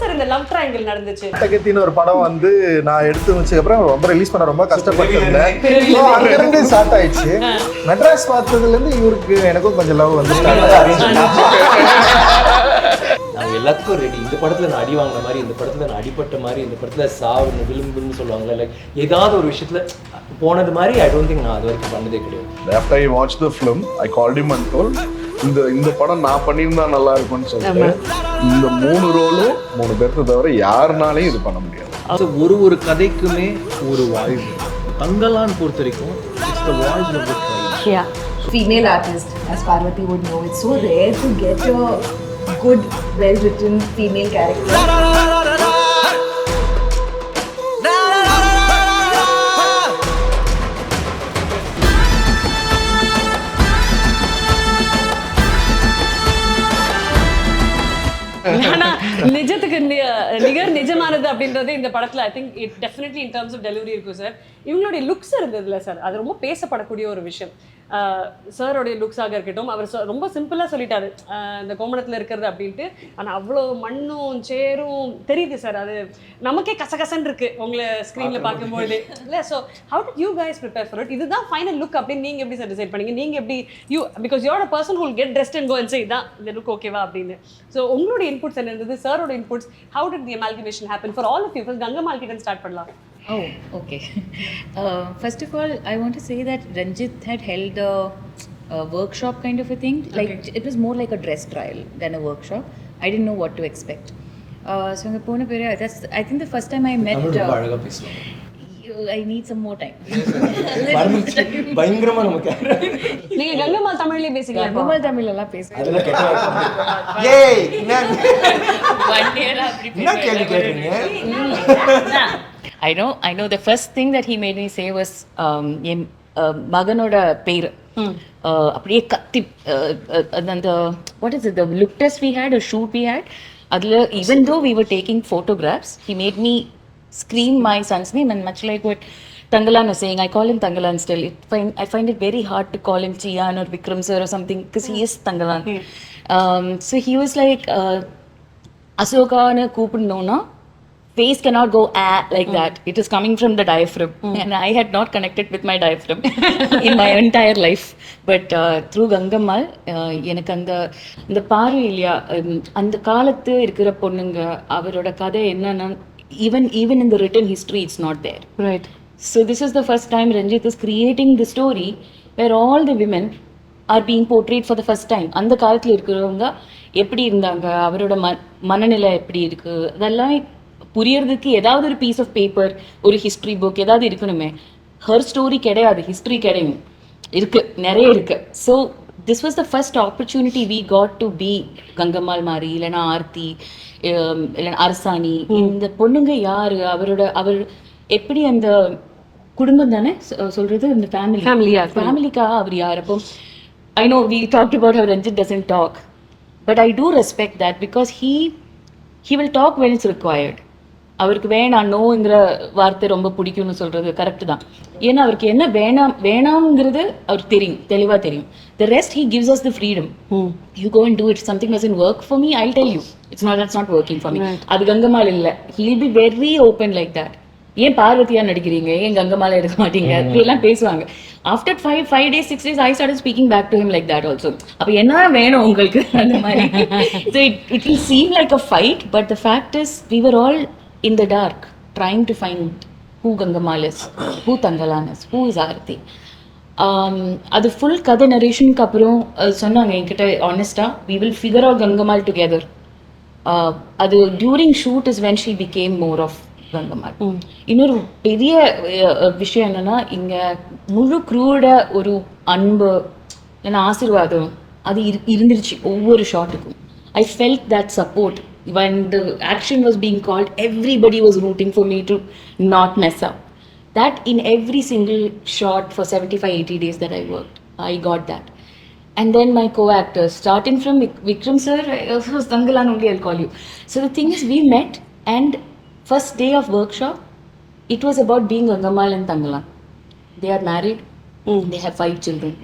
Sir இந்த love triangle நடந்துச்சு? தகத்தின்னு ஒரு படம் வந்து நான் எடுத்து வச்சதுக்கு அப்புறம் ரொம்ப ரிலீஸ் பண்ண ரொம்ப கஷ்டப்பட்டிருந்தேன். அங்கிருந்து ஸ்டார்ட் ஆயிடுச்சு. மெட்ராஸ் பார்த்ததுல இருந்து இவருக்கு எனக்கும் கொஞ்சம் லவ் வந்து நாங்கள் எல்லாத்துக்கும் ரெடி. இந்த படத்தில் நான் அடி வாங்கின மாதிரி, இந்த படத்தில் நான் அடிப்பட்ட மாதிரி, இந்த படத்தில் சாவு விளிம்புன்னு சொல்லுவாங்கல்ல, லைக் ஏதாவது ஒரு விஷயத்தில் போனது மாதிரி ஐ டோன்ட் திங்க் நான் அது வரைக்கும் பண்ணதே கிடையாது. After I watched the film, I called him and told, இந்த படம் நான் பண்ணியிருந்தா நல்லா இருக்கும்னு சொல்லிட்டு இந்த 3 ரோலும் 3 பேர்த்த தவிர யாருனாலையும் இது பண்ண முடியாது. அது ஒரு கதைக்குமே ஒரு வாய்ஸ். தங்கலான்னு பொறுத்த வரைக்கும் it's the voice of the tribe. Yeah. Female artist, as Parvati would know, it's so rare to get a good, well-written female character. ஆனா நிஜத்துக்கு நிகர் நிஜமானது அப்படின்றது இந்த படத்துல I think it definitely in terms of delivery இருக்கும் sir. இவங்களுடைய looks இருந்ததுல sir, அது ரொம்ப பேசப்படக்கூடிய ஒரு விஷயம். சாரோடைய லுக்ஸாக இருக்கட்டும், அவர் ரொம்ப சிம்பிளாக சொல்லிட்டாரு இந்த கோமணத்தில் இருக்கிறது அப்படின்ட்டு. ஆனால் அவ்வளோ மண்ணும் சேரும் தெரியுது சார், அது நமக்கே கசகசன்னு இருக்கு உங்களை ஸ்க்ரீனில் பார்க்கும்போது இல்லை. So how did you guys prepare for it? இதுதான் ஃபைனல் லுக் அப்படின்னு நீங்கள் எப்படி சார் டிசைட் பண்ணீங்க? நீங்கள் எப்படி because you are a person who will get dressed and go and say இதான் இந்த லுக் ஓகேவா அப்படின்னு. ஸோ உங்களுடைய இன்புட்ஸ் என்ன இருந்தது, சாரோட inputs? How did the amalgamation happen for all of you? First Gangammal கிட்ட ஸ்டார்ட் பண்ணலாம். Oh, okay. First of all, I want to say that Ranjit had held a workshop kind of a thing. Like it was more like a dress trial than a workshop. I didn't know what to expect. So in the Pune period, that's I think the first time I met. I need some more time. பயங்கரமா நமக்கு நீங்க கங்கம்மாள் தமிழ்லயே பேசுறீங்க? கங்கம்மாள் தமிழ்ல பேசுறேன். அதெல்லாம் கேட்டா ஏய் என்ன என்ன கேள்வி கேக்குறீங்க? I know the first thing that he made me say was மகனோட பேர் அப்படியே கத்தி அந்த what is it, the look test we had, a shoot we had, adla even though we were taking photographs, he made me scream my son's name, and much like what Tangalan was saying, I call him Tangalan still. I find it very hard to call him Chiyan or Vikram sir or something because he is Tangalan. So he was like Asoka na கூப்பிடணும்னா face cannot go like that. It is coming from the diaphragm, and I had not connected with my diaphragm in my entire life. But through Gangammal, எனக்கு அந்த பார்வை இல்லையா, அந்த காலத்து இருக்கிற பொண்ணுங்க அவரோட கதை என்னன்னா even in the written history it's not there. Right. So this is the first time Ranjit is creating the story where all the women are being portrayed for the first time. அந்த காலத்துல இருக்கிறவங்க எப்படி இருந்தாங்க, அவரோட மனநிலை எப்படி இருக்கு, அதெல்லாம் புரியறதுக்கு ஏதாவது ஒரு பீஸ் ஆஃப் பேப்பர், ஒரு ஹிஸ்ட்ரி புக் ஏதாவது இருக்கணுமே. ஹர் ஸ்டோரி கிடையாது, ஹிஸ்ட்ரி கிடையாது, இருக்கு, நிறைய இருக்கு. So this was the first opportunity we got to be Gangammal மாதிரி, இல்லைன்னா ஆர்த்தி, இல்லைன்னா அரசாணி. இந்த பொண்ணுங்க யாரு, அவர் எப்படி அந்த குடும்பம் தானே சொல்றது, இந்த ஃபேமிலிக்காக அவர் யார். அப்போ I know we talked about how Ranjith doesn't talk, but I do respect that because he will talk when it's required. அவருக்கு வேணாம் நோங்கிற வார்த்தை ரொம்ப பிடிக்கும்னு சொல்றது கரெக்ட் தான். ஏன்னா அவருக்கு என்ன வேணாம்ங்கிறது அவருக்கு தெரியும், தெளிவா தெரியும். The rest he gives us the freedom. You go and do it. Something doesn't work for me, I'll tell you. That's not working for me. அது கங்கம்மாள் இல்ல. He'll be very open like that. ஏன் பார்வதியா நடிக்கிறீங்க, ஏன் கங்கம்மாள் எடுக்க மாட்டீங்க, இப்படியெல்லாம் பேசுவாங்க. After 5 days 6 days I started speaking back to him like that also. அப்ப என்ன வேணும் உங்களுக்கு அந்த மாதிரி. So it will seem like a fight, but the fact is we were all in the dark trying to find who Gangammal is, who Tangalan is, who is Aarthi. அது full கதை நரேஷனுக்கு அப்புறம் சொன்னாங்க என்கிட்ட ஆனஸ்டா, we will figure out Gangammal together. அது during shoot is when she became more of Gangammal. இன்னொரு பெரிய விஷயம் என்னன்னா, இங்க முழு க்ரூட ஒரு அன்பு இல்லைன்னா ஆசீர்வாதம் அது இருந்துருச்சு ஒவ்வொரு ஷாட்டுக்கும். I felt that support. When the action was being called, everybody was rooting for me to not mess up. That in every single shot for 75-80 days that I worked, I got that. And then my co-actors, starting from Vikram sir, Tangalan only I'll call you. So the thing is, we met, and first day of workshop, it was about being Gangammal and Tangalan. They are married, they have 5 children.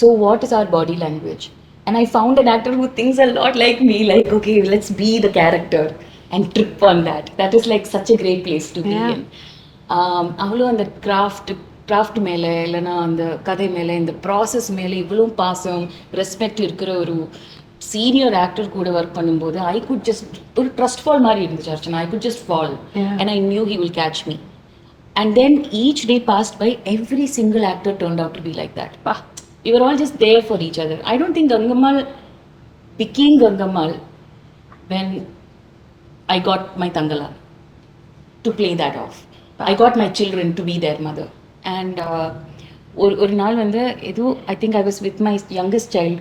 So what is our body language? And I found an actor who thinks a lot like me, like, okay, let's be the character. and trip on that. That is like such a great place to be in. அவளும் அந்த craft மேலே இல்லைன்னா அந்த கதை மேலே இந்த process மேலே இவ்வளோ பாசம் ரெஸ்பெக்ட் இருக்கிற ஒரு சீனியர் ஆக்டர் கூட ஒர்க் பண்ணும்போது ஐ குட் ஜஸ்ட் ஒரு ட்ரஸ்ட் ஃபால் மாதிரி இருந்துச்சு Archana. I could just fall and I knew he will catch me. And then each day passed by, every single actor turned out to be like that. We were all just there for each other. I don't think Gangamal became Gangamal when I got my Tangala to play that off. I got my children to be their mother. And ஒரு நாள் வந்து ஏதோ I think I was with my youngest child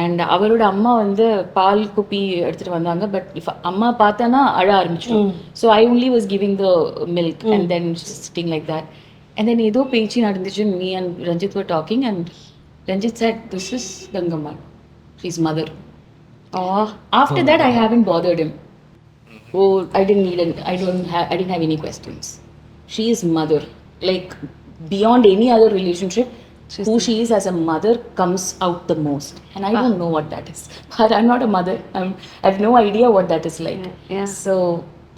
and அவரோட அம்மா வந்து பால் குப்பி எடுத்துட்டு வந்தாங்க. But அம்மா பார்த்தானா அழ ஆரம்பிச்சிடும். So I only was giving the milk and then sitting like that. And then ஏதோ பேச்சு நடந்துச்சு. Me and Ranjith were talking and Ranjith said this is Gangamma, she's mother. After that I haven't bothered him. I didn't have any questions. She is mother. Like beyond any other relationship, who she is as a mother comes out the most. And I don't know what that is. But I'm not a mother. I have no idea what that is like. So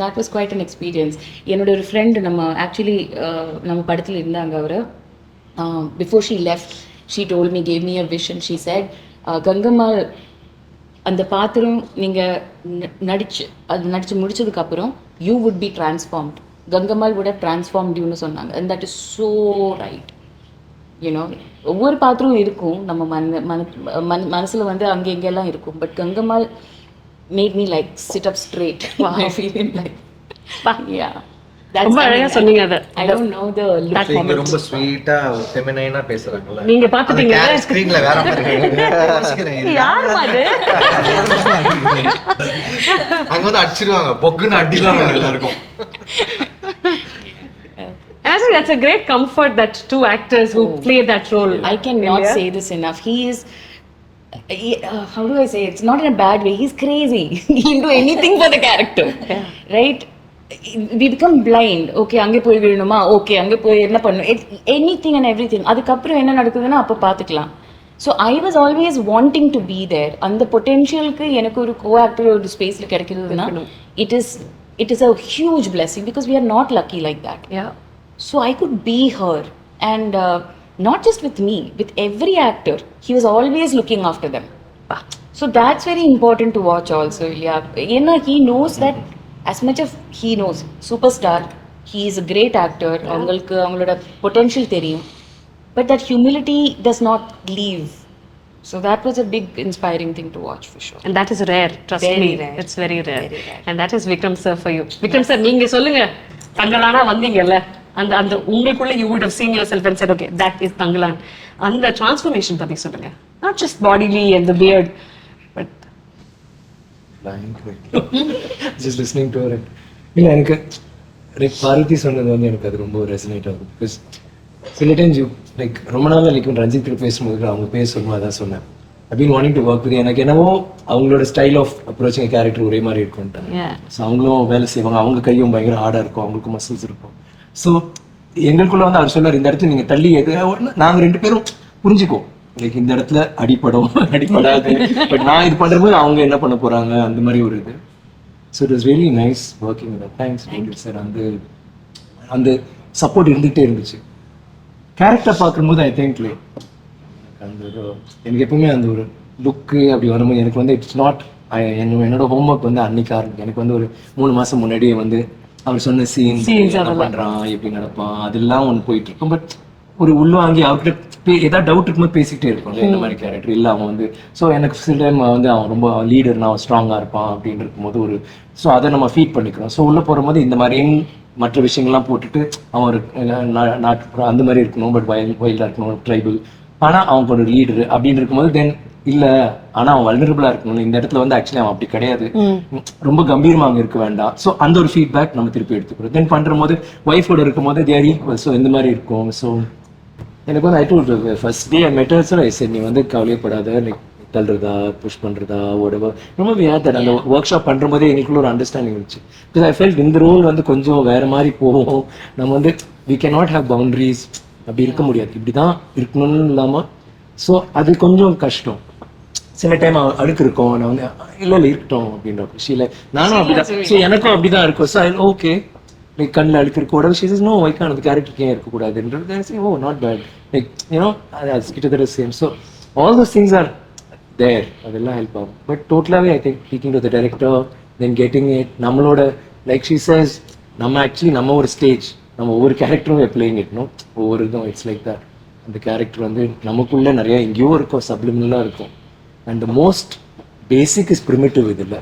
that was quite an experience. என்னோட ஒரு friend நம்ம படத்தில் இருந்தாங்க அவர். Before she left, she told me, gave me a vision. She said, Gangamma, அந்த பாத்திரம் நீங்கள் நடிச்சு முடிச்சதுக்கு அப்புறம் you would be transformed. Gangamal would have transformed you னு சொன்னாங்க. And that is so right. ஒவ்வொரு பாத்திரம் இருக்கும் நம்ம மனசுல வந்து அங்க எங்கெல்லாம் இருக்கும். But Gangammal made me like sit up straight. I feel like yeah. ரொம்ப அழகா சொன்னீங்க அத. I don't know the look. நீங்க ரொம்ப ஸ்வீட்டா ஃபெமினைனா பேசுறாங்கல. நீங்க பாத்துட்டீங்க ஸ்கிரீன்ல வேற மாதிரி இருக்கு. யார் அது? அங்க வந்து அடிச்சிடுவாங்க. பொக்குன்னு அடிலாம் எல்லாருக்கும். I think that's a great comfort that two actors who play that role. I cannot say this enough. He is how do I say it? It's not in a bad way. He's crazy. He'll do anything for the character. Right? We become blind. Okay, அங்கே போய் விழணுமா? Okay, அங்கே போய் என்ன பண்ணணும்? Anything and everything. அதுக்கப்புறம் என்ன நடக்குதுன்னா அப்போ பார்த்துக்கலாம். So I was always wanting to be there. அந்த பொட்டென்ஷியலுக்கு எனக்கு ஒரு co-actor ஒரு ஸ்பேஸில் கிடைக்கிறதுனா it is a huge blessing because we are not lucky like that. Yeah. So I could be her and not just with me, with every actor. He was always looking after them. So that's very important to watch also. Yeah, he knows that as much as he knows, superstar, he is a great actor. அவங்களோட potential தெரியும். But that humility does not leave. So that was a big inspiring thing to watch for sure. And that is rare, trust Very me. rare. It's very rare. Very rare. And that is Vikram sir for you. Vikram sir, நீங்க சொல்லுங்க. தங்கலானா வந்தீங்கல்ல, அந்த உங்களுக்குள்ள you would have seen yourself and said, okay, that is Thangalaan. அந்த transformation பத்தி சொல்லுங்க. Not just bodily and the beard, but just listening to her. இல்ல எனக்கு பார்வதி சொன்னது வந்து எனக்கு அது ரொம்ப ரெசனேட் ஆகும். பிகாஸ் சில டைம்ஸ் யூ லைக் ரொம்ப நாள் லைக் ரஞ்சித் கிட்ட பேசும்போது அவங்க பேசும்போது அதான் சொன்னேன். I've been wanting to work with you. எனக்கு என்னவோ அவங்களோட ஸ்டைல் ஆஃப் அப்ரோச்சிங் கேரக்டர் ஒரே மாதிரி இருக்கும்ட்டாங்க. ஸோ அவங்களும் வேலை செய்வாங்க. அவங்க கையும் பயங்கர ஹார்டாக இருக்கும். அவங்களுக்கும் மசில்ஸ் இருக்கும். ஸோ எங்களுக்குள்ள வந்து அவர் சொன்னார், இந்த இடத்துல நீங்கள் தள்ளி நாங்கள் 2 பேரும் புரிஞ்சுக்குவோம். லைக் இந்த இடத்துல அடிப்படாது. பட் நான் இது பண்ணும்போது அவங்க என்ன பண்ண போகிறாங்க அந்த மாதிரி ஒரு இது. So it was really nice working with thanks sir. அந்த சப்போர்ட் இருந்துகிட்டே இருந்துச்சு. கேரக்டர் பார்க்கும்போது ஐ திங்க் லைக் அந்த ஒரு எனக்கு எப்பவுமே அந்த ஒரு லுக்கு அப்படி வரும்போது எனக்கு வந்து இட்ஸ் நாட் என்னோட ஹோம்ஒர்க் வந்து அன்னைக்கு ஆரம்பிக்கும். எனக்கு வந்து ஒரு 3 மாதம் முன்னாடியே வந்து அவர் சொன்ன சீன் என்ன பண்ணுறான் எப்படி நடப்பான் அதெல்லாம் ஒன்று போயிட்டு இருக்கும். பட் ஒரு உள்வாங்கி அவர்கிட்ட ஏதாவது டவுட் இருக்கும்போது பேசிக்கிட்டே இருப்பாங்க இந்த மாதிரி கேரக்டர் இல்லை அவன் வந்து. ஸோ எனக்கு சில டைம் வந்து அவன் ரொம்ப லீடர், நான் ஸ்ட்ராங்காக இருப்பான் அப்படின்னு இருக்கும்போது ஒரு ஸோ அதை நம்ம ஃபீட் பண்ணிக்கிறோம். ஸோ உள்ளே போகும்போது இந்த மாதிரியும் மற்ற விஷயங்கள்லாம் போட்டுட்டு அவன் ஒரு நாட்டு அந்த மாதிரி இருக்கணும். பட் வைல்டாக இருக்கணும், ட்ரைபல், ஆனால் அவங்க ஒரு லீடரு அப்படின்னு இருக்கும்போது தென் இல்லை ஆனால் அவன் வல்னரபிளாக இருக்கணும். இந்த இடத்துல வந்து ஆக்சுவலி அவன் அப்படி கிடையாது, ரொம்ப கம்பீரமாக அங்கே இருக்க வேண்டாம். ஸோ அந்த ஒரு ஃபீட்பேக் நம்ம திருப்பி எடுத்துக்கிறோம். தென் பண்ணும்போது ஒய்ஃபோட இருக்கும்போது தேர் ஈக்குவல். ஸோ இந்த மாதிரி இருக்கும். ஸோ எனக்கு வந்து ஐ டோல்ட் ஃபர்ஸ்ட் டே ஐ மெட் ஹர் சார், ஐ செட் நீ வந்து கவலையப்படாத, லைக் தள்ளுறதா புஷ் பண்ணுறதா whatever. ரொம்ப வியாத அந்த ஒர்க் ஷாப் பண்ணுற போதே எனக்குள்ள ஒரு அண்டர்ஸ்டாண்டிங் இருந்துச்சு. பிகாஸ் ஐ ஃபெல்ட் இந்த ரோல் வந்து கொஞ்சம் வேறு மாதிரி போகும். நம்ம வந்து we can not have boundaries, அப்படி இருக்க முடியாது, இப்படி தான் இருக்கணும்னு இல்லாமல். ஸோ அது கொஞ்சம் கஷ்டம். சில டைம் அழுக்கு இருக்கும், நான் வந்து இல்லை இருக்கட்டும் அப்படின்ற விஷயம் நானும் அப்படிதான். ஸோ எனக்கும் அப்படிதான் இருக்கும். ஸோ ஓகே லைக் கண்ணில் அழுக்கு இருக்கு, உடம்பு ஷீஸ் நோ ஒய்க்கான அந்த கேரக்டருக்கு ஏன் இருக்கக்கூடாதுன்றது oh not bad like you know அது கிட்டத்தட்ட same. So all those things are there, அதெல்லாம் ஹெல்ப் ஆகும். பட் டோட்டலாகவே I think speaking to the director then getting it நம்மளோட லைக் ஷீ சேஸ் நம்ம ஆக்சுவலி நம்ம ஒரு ஸ்டேஜ் நம்ம ஒவ்வொரு கேரக்டரும் பிளேயிங் இட்னும் ஒவ்வொரு இதுவும் இட்ஸ் லைக் தட். அந்த கேரக்டர் வந்து நமக்குள்ள நிறைய எங்கேயோ இருக்கும், சப்ளிமினலாக இருக்கும். And most basic is primitive இதில்,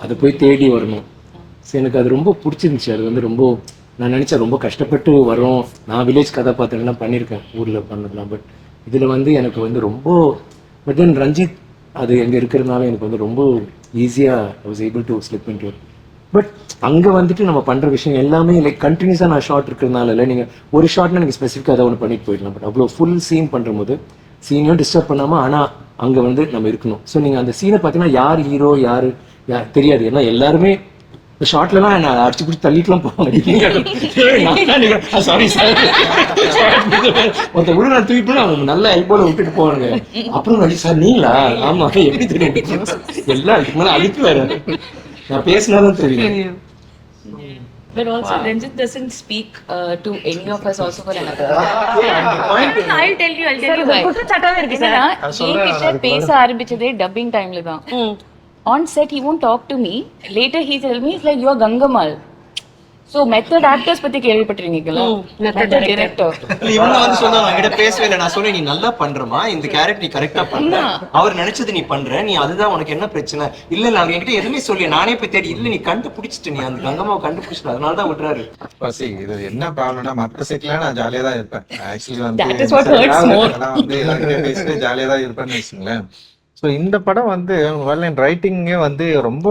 அதை போய் தேடி வரணும். ஸோ எனக்கு அது ரொம்ப பிடிச்சிருந்துச்சு. அது வந்து ரொம்ப நான் நினச்சேன் ரொம்ப கஷ்டப்பட்டு வரோம். நான் வில்லேஜ் கதாபாத்திரம்லாம் பண்ணியிருக்கேன் ஊரில் பண்ணதெல்லாம். பட் இதில் வந்து எனக்கு வந்து ரொம்ப பட் தென் ரஞ்சித் அது எங்கே இருக்கிறதுனால எனக்கு வந்து ரொம்ப ஈஸியாக I was able to slip into. But அங்கே வந்துட்டு நம்ம பண்ணுற விஷயம் எல்லாமே லைக் கண்டினியூஸாக நான் ஷார்ட் இருக்கிறதுனால இல்லை, நீங்கள் ஒரு ஷார்ட்னா நீங்கள் ஸ்பெசிஃபிக்காக அதை ஒன்று பண்ணிட்டு போயிடலாம். பட் அவ்வளோ ஃபுல் சீன் பண்ணும்போது சீனையும் டிஸ்டர்ப் பண்ணாமல் ஆனால் அங்கே வந்து நம்ம இருக்கணும். ஸோ நீங்கள் அந்த சீனை பார்த்தீங்கன்னா யார் ஹீரோ யார் தெரியாது. ஏன்னா எல்லாருமே இந்த ஷார்ட்லாம் என்ன அடிச்சு பிடிச்சி தள்ளிட்டுலாம் போவாங்க. சாரி சார் ஒருத்த உள்ள நான் தூக்கிட்டு போனா அவங்க நல்ல எல்போல விட்டுட்டு போவாங்க. அப்புறம் சார் நீங்களா? ஆமா எப்படி தெரியும்? எல்லாம் அதுக்கு மேலே அழிப்பு வேற நான் பேசினாலும் தெரியும். But also Ranjit doesn't speak to any of us also for another. I'll tell you why. குற்றச்சாட்டாவே இருக்கு சார். என்கிட்ட பேச ஆரம்பிச்சதே டப்பிங் டைம்ல தான். On set he won't talk to me. Later he tell me it's like you are Gangamal. So method actors பத்தி கேள்விப்பட்டிருக்கீங்களா? Method director. இவங்க வந்து சொன்னாங்க என்கிட்ட பேசவே இல்லை. நான் சொன்னேன் நீ நல்லா பண்றமா, இந்த கேரக்டர் நீ கரெக்டா பண்ற, அவர் நினைச்சது நீ பண்ற, நீ அதுதான் உனக்கு என்ன பிரச்சனை இல்ல. நாங்க என்கிட்ட எதுவுமே சொல்லி நானே போய் தேடி இல்ல நீ கண்டுபிடிச்சிட்டு நீ அந்த கங்கம்மாவை கண்டுபிடிச்சிட்டு அதனாலதான் விட்டுறாரு. இது என்ன ப்ராப்ளம்னா மற்ற செட்ல நான் ஜாலியா தான் இருப்பேன். ஆக்சுவலி வந்து பேசிட்டு ஜாலியா தான் இருப்பேன்னு வச்சுங்களேன். ஸோ இந்த படம் வந்து ரைட்டிங்கே வந்து ரொம்ப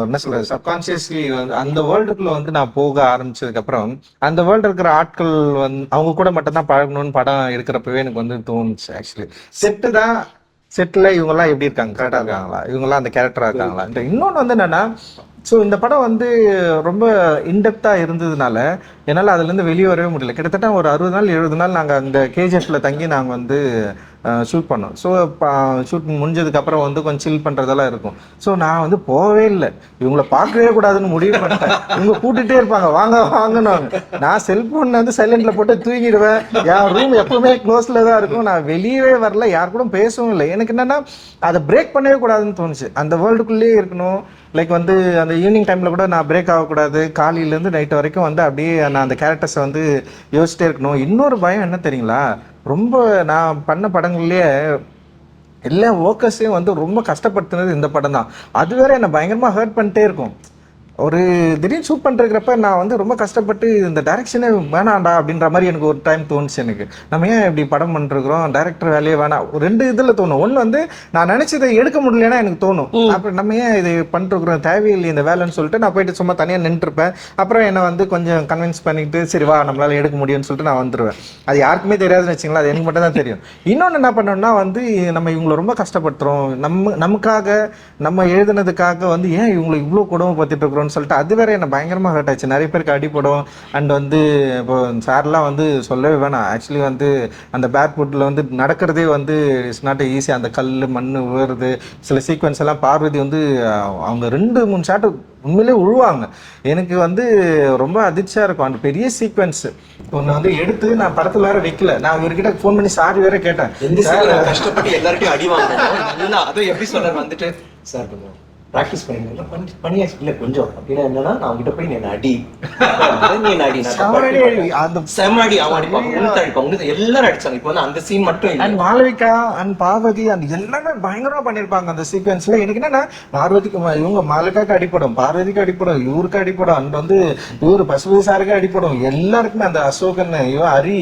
என்ன சொல்றது சப்கான்சியஸ்லி வந்து அந்த வேர்ல்டுக்குள்ள வந்து நான் போக ஆரம்பிச்சதுக்கு அப்புறம் அந்த வேர்ல்டு இருக்கிற ஆட்கள் வந்து அவங்க கூட மட்டும் தான் பழகணும்னு படம் எடுக்கிறப்பவே எனக்கு வந்து தோணுச்சு. ஆக்சுவலி செட்டில் இவங்கெல்லாம் எப்படி இருக்காங்க, கரெக்டாக இருக்காங்களா, இவங்கெல்லாம் அந்த கேரக்டராக இருக்காங்களா. இன்னொன்று வந்து என்னன்னா ஸோ இந்த படம் வந்து ரொம்ப இன்டெப்த்தாக இருந்ததுனால என்னால் அதுலேருந்து வெளியே வரவே முடியல. கிட்டத்தட்ட ஒரு 60 நாள் 70 நாள் நாங்கள் அந்த கேஜிஎஃப்ல தங்கி நாங்கள் வந்து ஷூட் பண்ணோம். ஸோ ஷூட் முடிஞ்சதுக்கப்புறம் வந்து கொஞ்சம் சில் பண்ணுறதெல்லாம் இருக்கும். ஸோ நான் வந்து போகவே இல்லை, இவங்கள பார்க்கவே கூடாதுன்னு முடிவு பண்ணிட்டேன். இவங்க கூட்டிகிட்டே இருப்பாங்க வாங்க வாங்கன்னு. நான் செல்ஃபோன் வந்து சைலண்டில் போட்டு தூங்கிடுவேன். என் ரூம் எப்பவுமே க்ளோஸில் தான் இருக்கும். நான் வெளியவே வரல, யார் கூட பேசவும் இல்லை. எனக்கு என்னென்னா அதை பிரேக் பண்ணவே கூடாதுன்னு தோணுச்சு. அந்த வேர்ல்டுக்குள்ளேயே இருக்கணும். லைக் வந்து அந்த ஈவினிங் டைமில் கூட நான் பிரேக் ஆகக்கூடாது. காலையிலேருந்து நைட்டு வரைக்கும் வந்து அப்படியே நான் அந்த கேரக்டர்ஸை வந்து யோசிச்சிட்டே இருக்கணும். இன்னொரு பயம் என்ன தெரியுங்களா, ரொம்ப நான் பண்ண படங்கள்லேயே எல்லா ஒர்க்கர்ஸையும் வந்து ரொம்ப கஷ்டப்படுத்துனது இந்த படம் தான். அது வேற என்னை பயங்கரமாக ஹர்ட் பண்ணிட்டே இருக்கும். ஒரு திடீர்னு ஷூட் பண்ணிருக்கிறப்ப நான் வந்து ரொம்ப கஷ்டப்பட்டு இந்த டைரக்ஷனே வேணாண்டா அப்படின்ற மாதிரி எனக்கு ஒரு டைம் தோணுச்சு. எனக்கு நம்ம ஏன் இப்படி படம் பண்ணிருக்கிறோம், டைரக்டர் வேலையே வேணாம். 2 இதில் தோணும். ஒன்று வந்து நான் நினைச்சதை எடுக்க முடியலன்னா எனக்கு தோணும், அப்புறம் நம்ம ஏன் இது பண்ணிருக்கிறோம் தேவையில்லை இந்த வேலைன்னு சொல்லிட்டு நான் போயிட்டு சும்மா தனியாக நின்றுருப்பேன். அப்புறம் என்னை வந்து கொஞ்சம் கன்வின்ஸ் பண்ணிட்டு சரி வா நம்மளால எடுக்க முடியும்னு சொல்லிட்டு நான் வந்துடுவேன். அது யாருக்குமே தெரியாதுன்னு வச்சுங்களா, அது எனக்கு மட்டும் தான் தெரியும். இன்னொன்று என்ன பண்ணோம்னா வந்து நம்ம இவங்களை ரொம்ப கஷ்டப்படுத்துறோம், நமக்காக நம்ம எழுதுனதுக்காக வந்து ஏன் இவங்களை இவ்வளோ கொடுமைப்படுத்திட்டு இருக்கிறோம் சொல்லிட்டு அது வேற என்ன பயங்கரமாக ஹர்ட் ஆச்சு. நிறைய பேருக்கு அடிப்படும். அண்ட் வந்து இப்போ சார்லாம் வந்து சொல்லவே வேணாம். ஆக்சுவலி வந்து அந்த பேக்வுட்டில் வந்து நடக்கிறதே வந்து இட்ஸ் நாட் ஈஸி. அந்த கல் மண் விழுறது சில சீக்வன்ஸ் எல்லாம் பார்வதி வந்து அவங்க 2-3 ஷாட்டு உண்மையிலே உழுவாங்க. எனக்கு வந்து ரொம்ப அதிர்ச்சியாக இருக்கும். அந்த பெரிய சீக்வன்ஸ் ஒன்று வந்து எடுத்து நான் படத்தில் வேற வைக்கல. நான் இவர்கிட்ட ஃபோன் பண்ணி சாரி வேற கேட்டேன். கஷ்டப்பட்டு எல்லார்ட்டையும் அடி வாங்க அதுவும் எப்படி சொல்றாரு வந்துட்டு சார் கொஞ்சம் ப்ராக்டிஸ் பண்ணியாச்சு இல்லை கொஞ்சம் அப்படின்னா என்னன்னா நான் அவங்ககிட்ட போய் நீ அடி அந்த செம அடி அவன் அடிப்பாங்க எல்லாரும் அடிச்சாங்க. இப்போ வந்து அந்த சீன் மட்டும் இல்லை, அண்ட் மாளவிகா அண்ட் பார்வதி அந்த எல்லாமே பயங்கரமா பண்ணிருப்பாங்க அந்த சீக்வன்ஸ்ல. எனக்கு என்னன்னா பார்வதிக்கு இவங்க மாளவிகாக்கு அடிப்படும், பார்வதிக்கு அடிப்படும், இவருக்கு அடிப்படும், அண்ட் வந்து இவரு பசுபதி சாருக்கு அடிப்படும். எல்லாருக்குமே அந்த அசோகன் இவன் ஹரி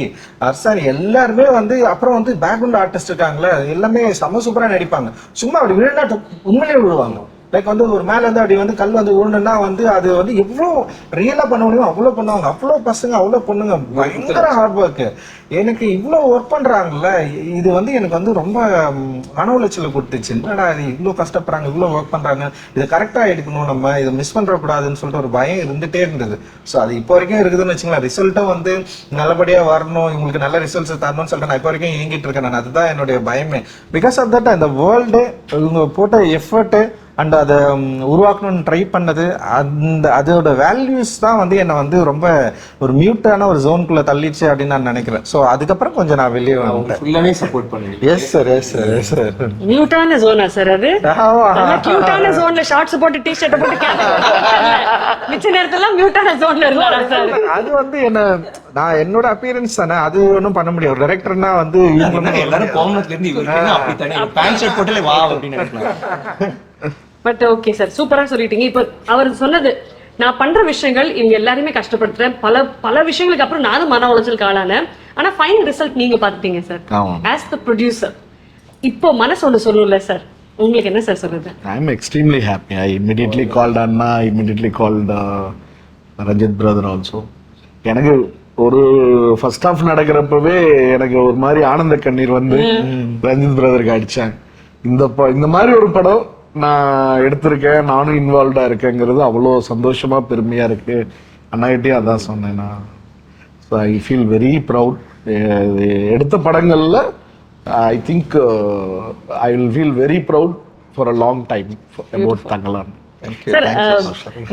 அர்சான் எல்லாருமே வந்து அப்புறம் வந்து பேக்ரவுண்ட் ஆர்டிஸ்ட் இருக்காங்களே எல்லாமே செம சூப்பரா நடிப்பாங்க. சும்மா அப்படி விழுந்தா உண்மையிலே விழுவாங்க. லைக் வந்து ஒரு மேல இருந்து அப்படி வந்து கல் வந்து உருண்டுன்னா வந்து அது வந்து எவ்வளவு ரியலா பண்ண முடியுமோ அவ்வளவு பண்ணுவாங்க. அவ்வளவு பசங்க அவ்வளவு பொண்ணுங்க பயங்கர ஹார்ட் ஒர்க். எனக்கு இவ்வளவு ஒர்க் பண்றாங்கல்ல, இது வந்து எனக்கு வந்து ரொம்ப மன உளைச்சல கொடுத்துச்சு. என்னடா இது இவ்வளவு கஷ்டப்படுறாங்க, இவ்வளவு ஒர்க் பண்றாங்க, இதை கரெக்டா எடுக்கணும், நம்ம இதை மிஸ் பண்ற கூடாதுன்னு சொல்லிட்டு ஒரு பயம் இருந்துட்டே இருந்தது. ஸோ அது இப்போ வரைக்கும் இருக்குதுன்னு வச்சுங்களேன். ரிசல்ட்டும் வந்து நல்லபடியா வரணும், இவங்களுக்கு நல்ல ரிசல்ட்ஸ் தரணும்னு சொல்லிட்டு நான் இப்போ வரைக்கும் இயங்கிட்டு இருக்கேன். நான் அதுதான் என்னுடைய பயமே. பிகாஸ் ஆஃப் தட் அந்த வேர்ல்டு இவங்க போட்ட எஃபர்ட் அண்ட் அதை உருவாக்கணும்னு ட்ரை பண்ணது, அதோட வேல்யூஸ் தான் வந்து என்னை வந்து ரொம்ப ஒரு மியூட்டான ஒரு ஜோனுக்குள்ள தள்ளிடுச்சு அப்படின்னு நான் நினைக்கிறேன். ஸோ அதுக்கப்புறம் கொஞ்சம் நான் வெளியே வந்துட்டேன். ஃபுல்லாவே சப்போர்ட் பண்ணுங்க. Yes sir, yes sir, yes sir. மியூட்டான ஜோனா சார் அது? கியூட்டான ஜோன்ல ஷார்ட்ஸ் போட்டு டி-ஷர்ட் போட்டு மிச்ச நேரத்துல மியூட்டான ஜோன்ல இருந்தாரா சார்? அது வந்து என்ன, நான் என்னோட அப்பியரன்ஸ் தானே, அது ஒன்றும் பண்ண முடியாது. டைரக்டர்னா வந்து எல்லாரும் கோமனத்துல இருந்து இவருக்கு அப்படி தானே பேண்ட் ஷர்ட் போட்டுலே வா அப்படின்னு நினைக்கலாம். பட் ஓகே சார், சூப்பரா சொல்லிட்டீங்க. இப்போ அவர் சொன்னது, நான் பண்ற விஷயங்கள் இவங்க எல்லாருமே கஷ்டப்படுத்துறேன், பல விஷயங்களுக்கு அப்புறம் நானும் மன உளைச்சலுக்கு ஆளானேன். ஆனா ஃபைனல் ரிசல்ட் நீங்க பாத்துட்டீங்க சார் ஆஸ் த ப்ரொடியூசர். இப்போ மனசு ஒன்று சொல்லல சார், உங்களுக்கு என்ன சார் சொல்றது? I am extremely happy. I immediately called Anna, I immediately called Ranjit brother also. எனக்கு ஒரு ஃபர்ஸ்ட் ஹாஃப் நடக்கிறப்பவே எனக்கு ஒரு மாதிரி ஆனந்த கண்ணீர் வந்து ரஞ்சித் பிரதருக்கு அடிச்சேன். இந்த மாதிரி ஒரு படம் நான் எடுத்திருக்கேன், நானும் இன்வால்வ்டா இருக்கேங்கிறது அவ்வளோ சந்தோஷமா பெருமையா இருக்கு. அண்ணாகிட்டயும் அதான் சொன்னேன் நான். So I feel very proud. எடுத்த படங்கள்ல I think I will feel very proud for a long time about Thangalaan. Sir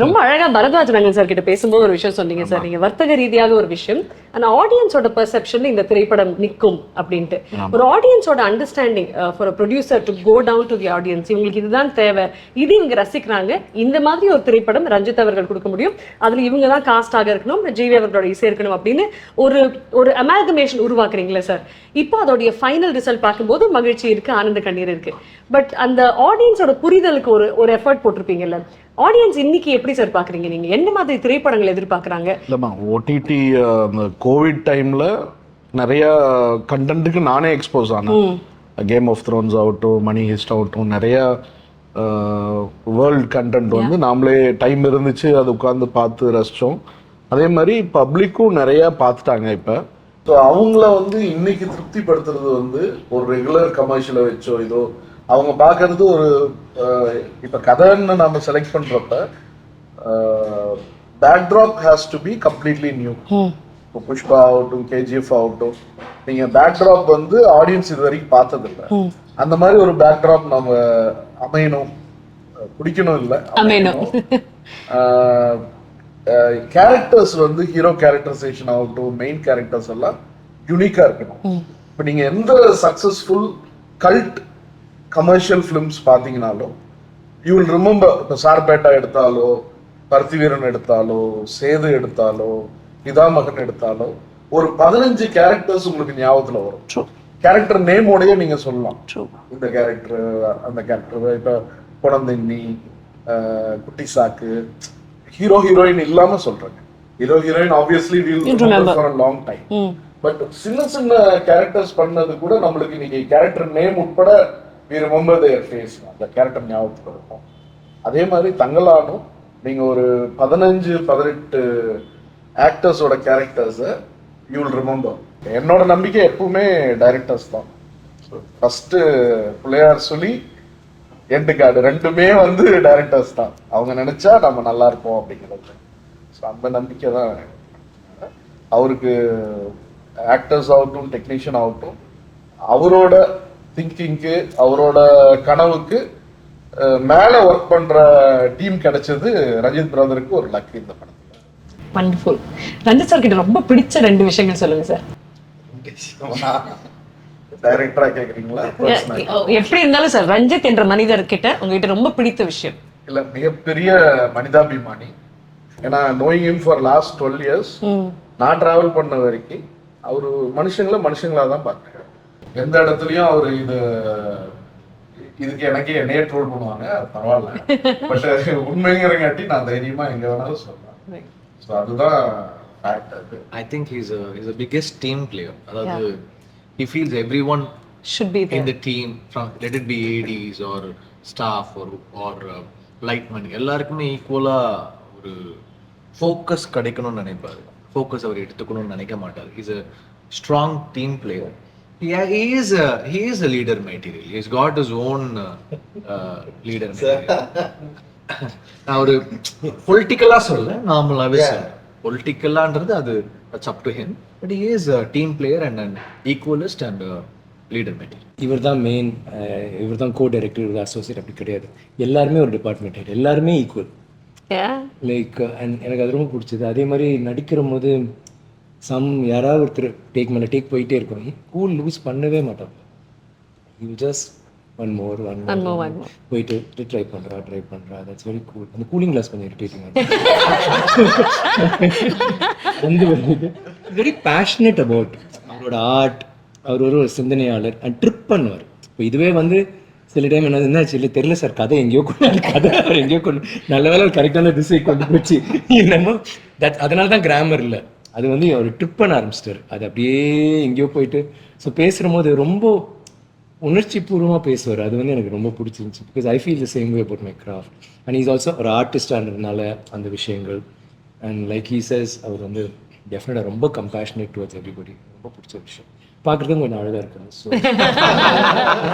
ரொம்ப அழகா பரத்வாஜ் ரங்கன் சார் கிட்ட பேசும்போது ஒரு விஷயம் சொன்னீங்க சார், நீங்க வர்த்தக ரீதியாக ஒரு விஷயம், ஆனா ஆடியன்ஸோட பெர்செப்ஷன்ல இந்த திரைப்படம் நிற்கும் அப்படின்ட்டு. ஒரு ஆடியன்ஸோட understanding for a producer to go down to the audience, இவங்களுக்கு இதுதான் தேவை, இது இவங்க ரசிக்கிறாங்க, இந்த மாதிரி ஒரு திரைப்படம் ரஞ்சித் அவர்கள் கொடுக்க முடியும், அதுல இவங்க தான் காஸ்டாக இருக்கணும், ஜிவி அவர்களோட இசை இருக்கணும் அப்படின்னு ஒரு அமால்கமேஷன் உருவாக்குறீங்களா சார்? இப்போ அதோடைய ஃபைனல் ரிசல்ட் பார்க்கும்போது மகிழ்ச்சி இருக்கு, ஆனந்த கண்ணீர் இருக்கு. பட் அந்த ஆடியன்ஸோட புரிதலுக்கு ஒரு எஃபர்ட் போட்டிருப்பீங்கல்ல, ஆடியன்ஸ் இன்னைக்கு எப்படி சார் பாக்குறீங்க? நீங்க என்ன மாதிரி திரைப்படங்கள் எதிர்பார்க்கறாங்க? இல்லம்மா, ஓடிடி அந்த கோவிட் டைம்ல நிறைய கண்டென்ட்டுக்கு நானே எக்ஸ்போஸ் ஆனேன். கேம் ஆஃப் த்ரோன்ஸ் ஆகட்டும், மணி ஹிஸ்ட் ஆகட்டும், நிறைய வேர்ல்ட் கண்டென்ட் வந்து நாமளே டைம் இருந்துச்சு அது உட்காந்து பார்த்து ரசிச்சோம். அதே மாதிரி பப்ளிக்கும் நிறைய பார்த்துட்டாங்க இப்போ. ஸோ அவங்கள வந்து இன்னைக்கு திருப்திப்படுத்துறது வந்து ஒரு ரெகுலர் கமர்ஷியலை வச்சோ இதோ அவங்க பார்க்கறது ஒரு இப்போ கதைன்னு நம்ம செலக்ட் பண்றப்ப backdrop has to be completely new. இப்போ புஷ்பா ஆகட்டும், கேஜிஎஃப் ஆகட்டும், நீங்க பேக்ட்ராப் வந்து ஆடியன்ஸ் இது வரைக்கும் பார்த்ததில்லை. அந்த மாதிரி ஒரு பேக்ட்ராப் நம்ம அமையணும், பிடிக்கணும் இல்லை அமையணும். கேரக்டர்ஸ் வந்து ஹீரோ கேரக்டரைசேஷன் ஆகட்டும், மெயின் கேரக்டர்ஸ் எல்லாம் யூனிக்கா இருக்கணும். இப்போ நீங்க எந்த சக்சஸ்ஃபுல் கல்ட் கமர்ஷியல் ஃபிலிம்ஸ் பார்த்தீங்கன்னாலும் யூ வில் ரிமெம்பர். இப்போ சார்பேட்டா எடுத்தாலோ, பருத்திவீரன் எடுத்தாலோ, சேது எடுத்தாலோ, பிதாமகன் எடுத்தாலோ ஒரு 15 கேரக்டர்ஸ் உங்களுக்கு ஞாபகத்துல வரும். கேரக்டர் நேமோடய நீங்க சொல்லலாம், இந்த கேரக்டர் அந்த கேரக்டர். இப்போ குழந்தைன்னி, குட்டி சாக்கு, ஹீரோ ஹீரோயின் இல்லாம சொல்றாங்க. Hero heroine obviously will remember for a long time. But சின்ன சின்ன கேரக்டர்ஸ் பண்ணது கூட நம்மளுக்கு இன்னைக்கு கேரக்டர் நேம் உட்பட we remember their face, அந்த கேரக்டர் ஞாபகத்துக்கு இருக்கும். அதே மாதிரி தங்கலானும் நீங்க ஒரு 15-18 ஆக்டர்ஸோட கேரக்டர்ஸை யூ வில் ரிமெம்பர். என்னோட நம்பிக்கை எப்பவுமே டைரக்டர்ஸ் தான். ஃபர்ஸ்ட் பிள்ளையார் சொல்லி எண்டு கார்டு ரெண்டுமே வந்து டைரக்டர்ஸ் தான். அவங்க நினைச்சா நம்ம நல்லா இருப்போம் அப்படிங்கிறது. ஸோ அந்த நம்பிக்கை தான் அவருக்கு. ஆக்டர்ஸ் ஆகட்டும், டெக்னீஷியன் ஆகட்டும், அவரோட திங்கிங்க்கு, அவரோட கனவுக்கு மேல ஒர்க் பண்ற டீம் கிடைச்சது ரஞ்சித் பிரதருக்கு ஒரு லக் இந்த படத்துல. வண்டர்ஃபுல். ரஞ்சித் சார் கிட்ட ரொம்ப பிடிச்ச 2 விஷயங்கள் சொல்லுங்க சார். டைரக்டரா கேக்குறீங்களா? எப்படி இருந்தாலும் சார், ரஞ்சித் என்ற மனிதர் கிட்ட உங்ககிட்ட ரொம்ப பிடித்த விஷயம். இல்ல, மிகப்பெரிய மனிதாபிமானி. ஏன்னா knowing him for last 12 years நான் டிராவல் பண்ண வரைக்கும் அவரு மனுஷங்களா தான் பார்த்தேன். எந்த இடத்துலயும் அவரு இதுக்கு எனக்கே என்னையே ட்ரோல் பண்ணுவாங்க, பரவாயில்ல, பட் உண்மைங்கிறங்காட்டி நான் தைரியமா எங்க வேணாலும் சொல்றேன். ஸோ அதுதான் fact. I think he's a biggest team player. அதாவது he feels everyone should be there in the team, from let it be ADs or staff or light பண்ணி எல்லாருக்குமே ஈக்குவலா ஒரு ஃபோக்கஸ் கிடைக்கணும்னு நினைப்பாரு. ஃபோக்கஸ் அவர் எடுத்துக்கணும்னு நினைக்க மாட்டார். Is a strong team player. Yeah, he is a leader material. He's got his own leader material. நான் ஒரு பொலிட்டிக்கலா சொல்ல, நார்மலாவே சொல்ல, பொலிட்டிக்கலான்றது அது that's up to him, but he is a team player and an equalist and a leader material. இவர் தான் main, இவர் தான் கோ டைரக்டர், இவர் அசோசியேட், அப்படி கிடையாது. எல்லாருமே ஒரு டிபார்ட்மெண்ட் ஹெட், எல்லாருமே ஈக்குவல். லைக் அண்ட் எனக்கு அது ரொம்ப பிடிச்சது. அதே மாதிரி நடிக்கிற போது யாராவது ஒருத்தர் டேக் மேலே டேக் போயிட்டே இருக்கும், கூல் லூஸ் பண்ணவே மாட்டோம். யூ ஜஸ்ட் ஒன் மோர் போயிட்டு ட்ரை பண்ணுறா தட்ஸ் வெரி கூல். அந்த கூலிங் கிளாஸ் கொஞ்சம் இரிட்டேட்டிங் வந்து வெரி பேஷனேட் அபவுட் அவரோட ஆர்ட். அவர் ஒரு சிந்தனையாளர் அண்ட் ட்ரிப் பண்ணுவார். இப்போ இதுவே வந்து சில டைம் என்னாச்சு இல்லை தெரியல சார், கதை எங்கேயோ கதை அவர் எங்கேயோ நல்ல வேலை கரெக்டான திசை கொண்டு போச்சு என்னமோ. அதனால தான் கிராமர் இல்லை, அது வந்து அவர் ட்ரிப் பண்ண ஆரம்பிச்சிட்டார். அது அப்படியே எங்கேயோ போயிட்டு ஸோ பேசுகிற போது ரொம்ப உணர்ச்சி பூர்வமாக பேசுவார். அது வந்து எனக்கு ரொம்ப பிடிச்சிருந்துச்சு. Because I feel the same way about my craft. And is also ஒரு ஆர்டிஸ்டானதுனால அந்த விஷயங்கள் அண்ட் லைக் ஹீ சேஸ் அவர் வந்து டெஃபினட்டாக ரொம்ப கம்பேஷனேட் டுவர்ட்ஸ் எவ்ரிபடி. ரொம்ப பிடிச்ச விஷயம். பார்க்குறதுக்கும் கொஞ்சம் அழகாக இருக்காங்க. ஸோ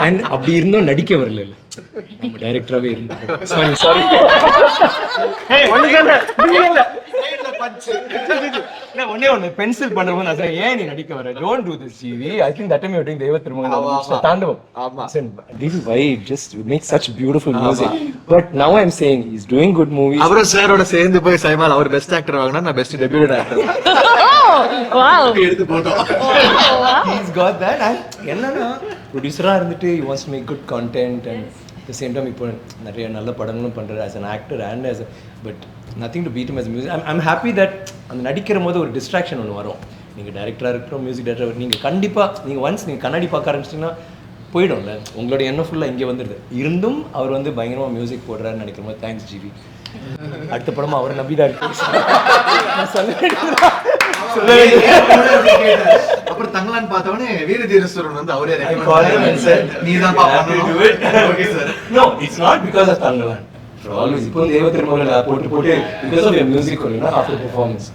அண்ட் அப்படி இருந்தும் நடிக்க வரல, இல்லை நம்ம டைரக்டராகவே இருந்தோம். சாரி ஒன்னே ஒன்று பென்சில் பண்ணுறோம். நான் சார் ஏன் நீ நடிக்க வர, don't do this GV. I think that time you doing Deiva Thirumagan தாண்டவம். This is why just make such beautiful music. But now I'm saying he's doing good movies. அவரும் சாரோட சேர்ந்து போய் சைமால் அவர் பெஸ்ட் ஆக்டர் வாங்கினா, நான் பெஸ்ட் டெபியூட் ஆக்டர் எடுத்து போட்டோம். He's got that. And என்னன்னா ப்ரொடியூசரா இருந்துட்டு he wants to make good content and at the same time இப்போ நிறைய நல்ல படங்களும் பண்றாரு as an actor and as a, but nothing to beat him as a music. I'm happy that அந்த நடிக்கிற போது ஒரு டிஸ்ட்ராக்ஷன் ஒன்று வரும். நீங்கள் டைரக்டராக இருக்கிறோம், மியூசிக் டைரக்டர், நீங்கள் கண்டிப்பாக நீங்கள் ஒன்ஸ் நீங்கள் கண்ணாடி பார்க்க ஆரம்பிச்சிட்டிங்கன்னா போயிடும்ல, உங்களோட எண்ணம் ஃபுல்லாக இங்கே வந்துடுது. இருந்தும் அவர் வந்து பயங்கரமாக மியூசிக் போடுறாருன்னு நினைக்கிற போது தேங்க்ஸ் ஜிவி. அடுத்த படமும் அவரை நம்பிதான் இருக்கு. அப்புறம் தங்கலான்னு பார்த்தவனே வீர தீரஸ்வரன் வந்து அவரே நீதான் No, it's not because of Tangalan. Always இப்போ தேவ திருமகன் போட்டு because of your music only, not after performance.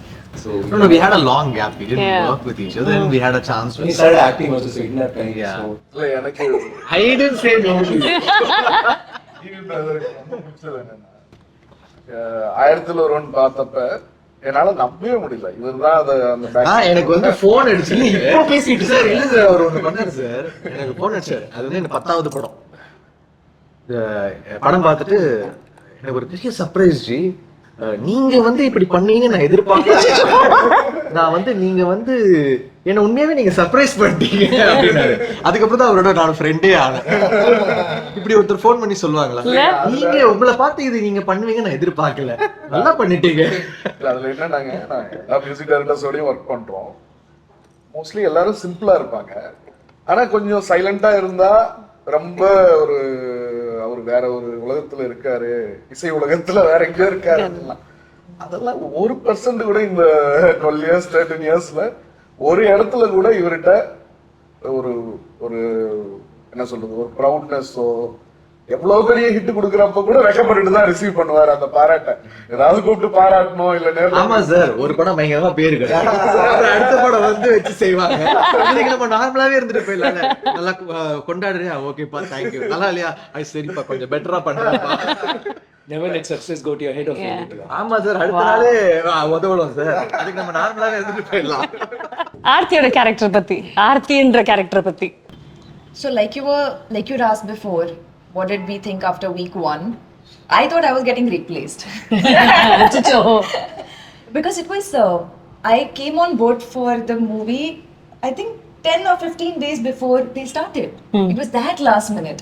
So no, we had a long gap. We didn't work with each other and we had a chance to he started acting also, so in that time. Yeah. So எனக்கு I didn't say no to you. ஆயிரத்துல ஒருவன் பார்த்தப்ப என்னால நம்பவே முடியல, இவர்தான் அந்த எனக்கு வந்து போன் அடிச்சு இப்போ பேசிட்டு சார் இல்ல சார் அவர் ஒண்ணு பண்ணாரு சார், எனக்கு போன் அடிச்சாரு. அது வந்து எனக்கு 10வது படம். படம் பார்த்துட்டு எனக்கு ஒரு பெரிய சர்ப்ரைஸ் ஜி, நீங்க வந்து இப்படி பண்ணீங்க நான் எதிர்பார்க்கல. நான் வந்து நீங்க வந்து என்ன உண்மையாவே நீங்க சர்ப்ரைஸ் பண்ணிட்டீங்க அப்படின்னாரு. அதுக்கப்புறம் தான் அவரோட நான் ஃப்ரெண்டே ஆனேன். இப்படி ஒருத்தர் ஃபோன் பண்ணி சொல்லுவாங்களா, நீங்க உங்களை பார்த்து இது நீங்க பண்ணுவீங்க நான் எதிர்பார்க்கல, நல்லா பண்ணிட்டீங்க. அதுல என்னன்னாங்க, நான் எல்லா மியூசிக் டைரக்டர்ஸோடயும் ஒர்க் பண்றோம். மோஸ்ட்லி எல்லாரும் சிம்பிளா இருப்பாங்க, ஆனா கொஞ்சம் சைலண்டா இருந்தா ரொம்ப ஒரு அவர் வேற ஒரு உலகத்துல இருக்காரு, இசை உலகத்துல வேற எங்கேயோ இருக்காரு. அதெல்லாம் 1% கூட இந்த 12 years 13 yearsல ஒரு இடத்துல கூட இவர்கிட்ட ஒரு ஒரு என்ன சொல்றது ஒரு ப்ரௌட்னஸோ, எவ்வளவு பெரிய ஹிட் கொடுக்கறப்ப கூட வெக்கப்பட்டு தான் ரிசீவ் பண்ணுவாரு அந்த பாராட்ட. ஏதாவது கூப்பிட்டு பாராட்டணும் இல்ல நேர்ல. ஆமா சார், ஒரு படம் பயங்கரமா பேரு அடுத்த படம் வந்து வச்சு செய்வாங்க. நம்ம நார்மலாவே இருந்துட்டு போயிடலாம், நல்லா கொண்டாடுறியா, ஓகேப்பா தேங்க்யூ, நல்லா இல்லையா, அது சரிப்பா கொஞ்சம் பெட்டரா பண்றப்பா. never let success go to your head of you. ஆமா சார், அடுத்த நாளே உதவலாம் சார், அதுக்கு நம்ம நார்மலாவே இருந்துட்டு போயிடலாம். ஆர்த்தியோட கேரக்டர் பத்தி, ஆர்த்தின்ற கேரக்டர் பத்தி. So like you'd asked before, what did we think after week 1? I thought I was getting replaced. Because it was, I came on board for the movie, I think 10 or 15 days before they started. It was that last minute.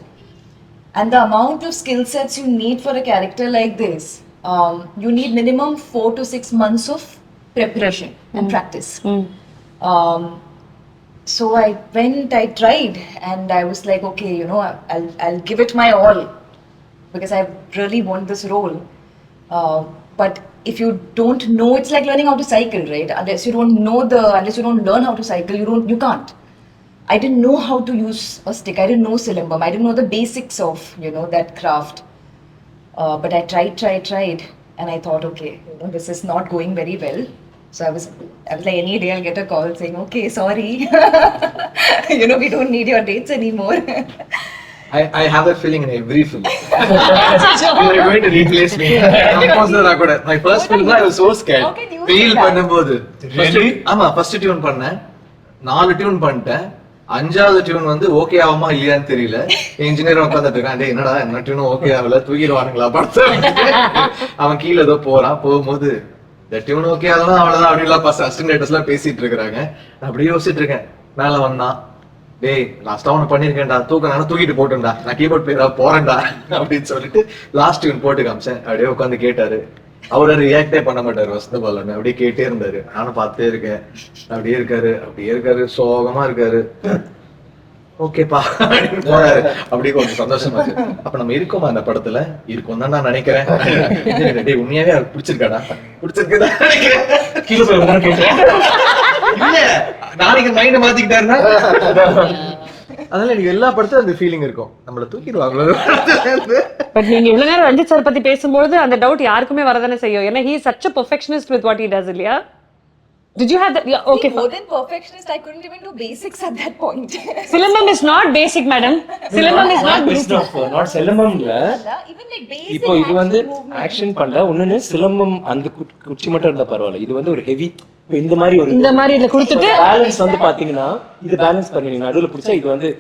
And the amount of skill sets you need for a character like this, you need minimum 4 to 6 months of preparation and practice. So I went, I tried, and I was like, okay, you know, I'll give it my all because I really want this role. But if you don't know, it's like learning how to cycle, right? Unless you don't learn how to cycle, you can't. I didn't know how to use a stick. I didn't know Silimbam. I didn't know the basics of, you know, that craft. But I tried, and I thought, okay, this is not going very well. So I was like, any day I'll get a call saying, okay, sorry, we don't need your dates anymore. I have that feeling in every film. You are going to replace me. Composer ஆ கூட. My first film I was so scared. How can you Feel say that? பண்ணும்போது. ஆமா, first tune பண்ணேன். 4 tune பண்ணிட்டேன். 5வது tune வந்து okay ஆகுமா இல்லையான்னு தெரியல. இன்ஜினியர் உட்கார்ந்துட்டு இருக்கான். டேய் என்னடா என்ன டியூனும் ஓகே ஆகல, தூக்கிடுவானுங்களா படத்தை. அவன் கீழ ஏதோ போகும்போது இந்த டியூன் ஓகே ஆகலாம் அவ்வளவுதான் அப்படிலாம் அசிஸ்டன்ட் டைரக்டர்ஸ்லாம் பேசிட்டு இருக்காங்க. நான் அப்படியே யோசிச்சுட்டு இருக்கேன். மேல வந்தான், டேய் லாஸ்டா ஒன்று பண்ணிருக்கேன்டா, தூக்கிட்டு போட்டேன்டா, நான் கீபோர்ட் பிளேயரா போறேன்டா அப்படின்னு சொல்லிட்டு லாஸ்ட் டியூன் போட்டு காமிச்சேன். அப்படியே உட்காந்து கேட்டாரு. அவரை ரியாக்டே பண்ண மாட்டாரு வசந்த பாலன். அப்படியே கேட்டே இருந்தாரு. நானும் பார்த்தே இருக்கேன். அப்படியே இருக்காரு, சோகமா இருக்காரு. ஓகேப்பா அப்படின்னு போறாரு. அப்படியே கொஞ்சம் சந்தோஷமா இருக்கு. அப்ப நம்ம இருக்கோமா அந்த படத்துல? இருக்கும் தான் நான் நினைக்கிறேன். டேய் உண்மையாவே அவருக்கு பிடிச்சிருக்குதா நினைக்கிறேன். கீழே போய் கேட்டேன். இல்ல நாளைக்கு மைண்ட மாத்திக்கிட்டாருன்னா அதனால எனக்கு எல்லா படத்துல அந்த ஃபீலிங் இருக்கும், நம்மள தூக்கிடுவாங்களோ. பட் நீங்க இவ்வளவு நேரம் ரஞ்சித் சார் பத்தி பேசும்போது அந்த டவுட் யாருக்குமே வரதானே செய்யும். ஏன்னா he is such a perfectionist with what he does, இல்லையா? Did you have that? Yeah, okay. More than perfectionist, I couldn't even do basics at that point. Silambam is not basic, madam. Silambam is not basic. Not சிலம்பம்ல Even like basic. இப்போ இது வந்து action பண்ணல. ஒண்ணுன்னு சிலம்பம் அந்த குச்சி மட்டும் இருந்தா பரவாயில்ல. இது வந்து ஒரு ஹெவி, இந்த மாதிரி இதுல கொடுத்துட்டு பேலன்ஸ் வந்து பாத்தீங்கன்னா இது பேலன்ஸ் பண்ணி நடுவுல பிடிச்சா இது வந்து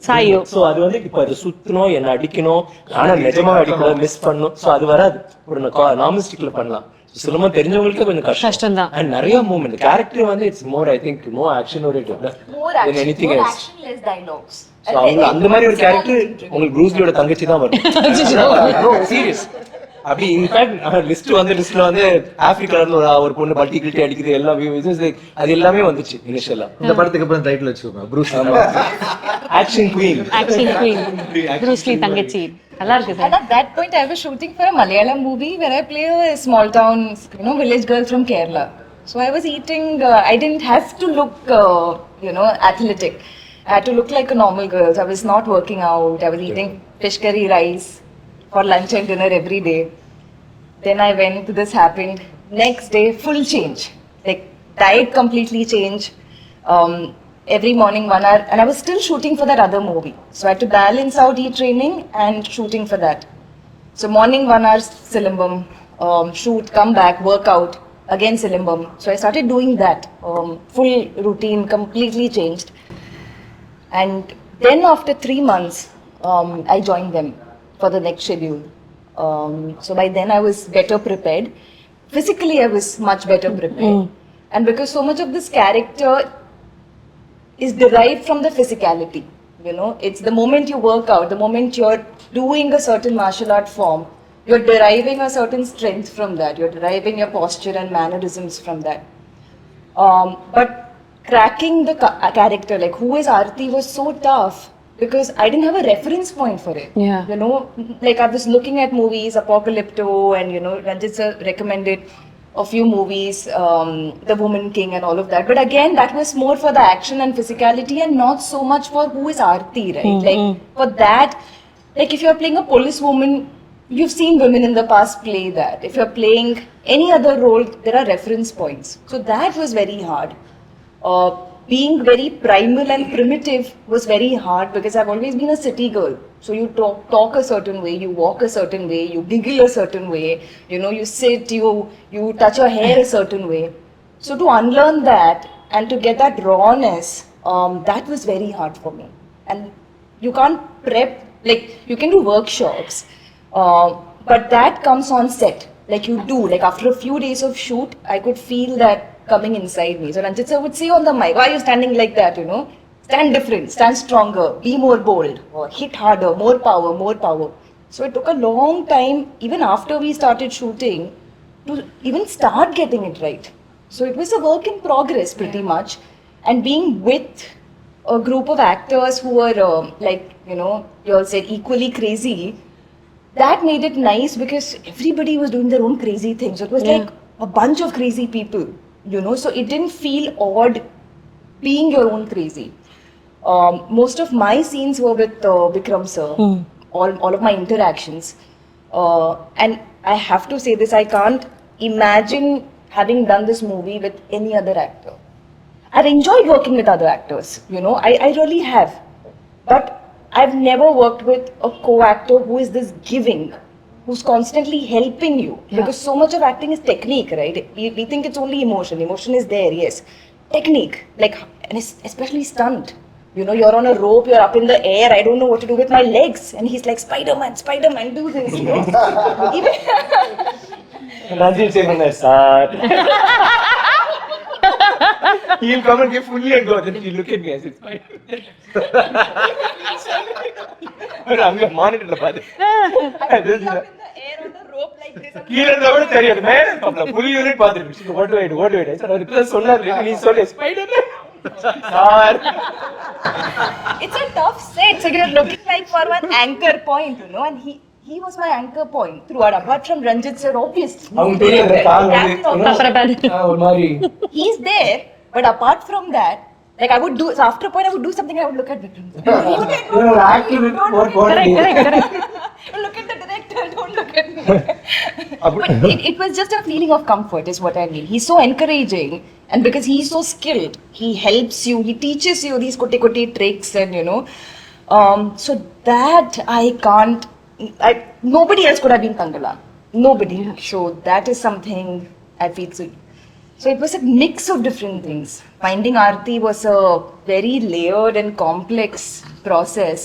சாயும். சோ அது வந்து இப்ப அது சுத்தணும், என்ன அடிக்கணும், ஆனா நிஜமா அடிக்கணும், மிஸ் பண்ணணும். சோ அது வராது. ஒரு நார்மல் ஸ்டிக்ல பண்ணலாம். சிலம்பம் தெரிஞ்சவங்களுக்கு கொஞ்சம் கஷ்டம் தான். அண்ட் நிறைய மூவ்மெண்ட் கேரக்டர் வந்து it's more, I think more action oriented than anything else. Action less dialogues. So அவங்க அந்த மாதிரி ஒரு கேரக்டர் உங்களுக்கு ப்ரூஸ்லியோட தங்கச்சி தான் வரும். சீரியஸ். அப்படி இன்ஃபேக்ட் லிஸ்ட்ல வந்து ஆப்பிரிக்கால இருந்து ஒரு பொண்ணு பல்டி கில்ட்டி அடிக்குது, எல்லா அது எல்லாமே வந்துச்சு இனிஷியலா. இந்த படத்துக்கு அப்புறம் டைட்டில் வச்சுக்கோங்க, ப்ரூஸ் ஆக்ஷன் குயின். ப்ரூஸ் லீ தங்கச்சி. நல்லா இருக்கு sir. And at that point, I was shooting for a Malayalam movie where I play a small town, village girl from Kerala. So I was eating. I didn't have to look, athletic. I had to look like a normal girl. So I was not working out. I was eating fish curry rice for lunch and dinner every day. Then I went. This happened. Next day, full change. Like diet completely changed. Every morning 1 hour, and I was still shooting for that other movie. So I had to balance out training and shooting for that. So morning 1 hour Silambam, shoot, come back, workout, again Silambam. So I started doing that. Full routine completely changed. And then after 3 months, I joined them for the next schedule. So by then I was better prepared. Physically I was much better prepared. And because so much of this character is derived from the physicality, it's the moment you work out, the moment you're doing a certain martial art form, you're deriving a certain strength from that, you're deriving your posture and mannerisms from that. But cracking the character, like who is Aarti, was so tough because I didn't have a reference point for it. Yeah. Like I was looking at movies, Apocalypto, and Ranjit sir recommended a few movies, The Woman King and all of that. But again, that was more for the action and physicality and not so much for who is Aarti, right? Like for that, like if you're playing a police woman, you've seen women in the past play that. If you're playing any other role, there are reference points. So that was very hard. Being very primal and primitive was very hard because I've always been a city girl. So you talk a certain way, you walk a certain way, you giggle a certain way, you sit, you touch your hair a certain way. So to unlearn that and to get that rawness, that was very hard for me. And you can't prep, like you can do workshops, but that comes on set. Like you do, like after a few days of shoot, I could feel that coming inside me. So Ranjit sir would say on the mic, why are you standing like that, Stand different, stand stronger, be more bold, or hit harder, more power. So it took a long time, even after we started shooting, to even start getting it right. So it was a work in progress pretty much. And being with a group of actors who were you all said equally crazy, that made it nice because everybody was doing their own crazy things. So it was like a bunch of crazy people, so it didn't feel odd being your own crazy. Most of my scenes were with Vikram sir, all of my interactions. And I have to say this, I can't imagine having done this movie with any other actor. I've enjoyed working with other actors, you know, I really have. But I've never worked with a co-actor who is this giving, who's constantly helping you. Because so much of acting is technique, right? We think it's only emotion. Emotion is there, yes. Technique, like, and especially stunt. You know, you're on a rope, you're up in the air, I don't know what to do with my legs. And he's like, Spider-Man, Spider-Man, do this, you know? Even Ranjit say that, sir. He'll come and get fully and go. Then he'll look at me as it's fine. அங்க மானிட்டர்ல பாத்து up in the air on the rope like this. கீழ இருந்தா கூட தெரியாது மேல இருப்பாப்ல புல் unit பாத்துட்டு ஓட்டு sir அதுக்கு சொன்னாரு நீ சொல்லு Spiderman sir. It's a tough set, so you're looking like for one anchor point, you know, and he was my anchor point throughout. Apart from Ranjit sir, obviously. அவங்க தெரியாத கால் வந்து ஒரு மாதிரி He's there, but apart from that, like I would do, so after a point I would do something, I would look at Vikram. Look at the director, don't look at me. But it was just a feeling of comfort is what I mean. He's so encouraging, and because he's so skilled, he helps you, he teaches you these kotti tricks, and you know, so that nobody else could have been Tangala. Nobody. So that is something I feel so it was a mix of different things. Finding Aarti was a very layered and complex process.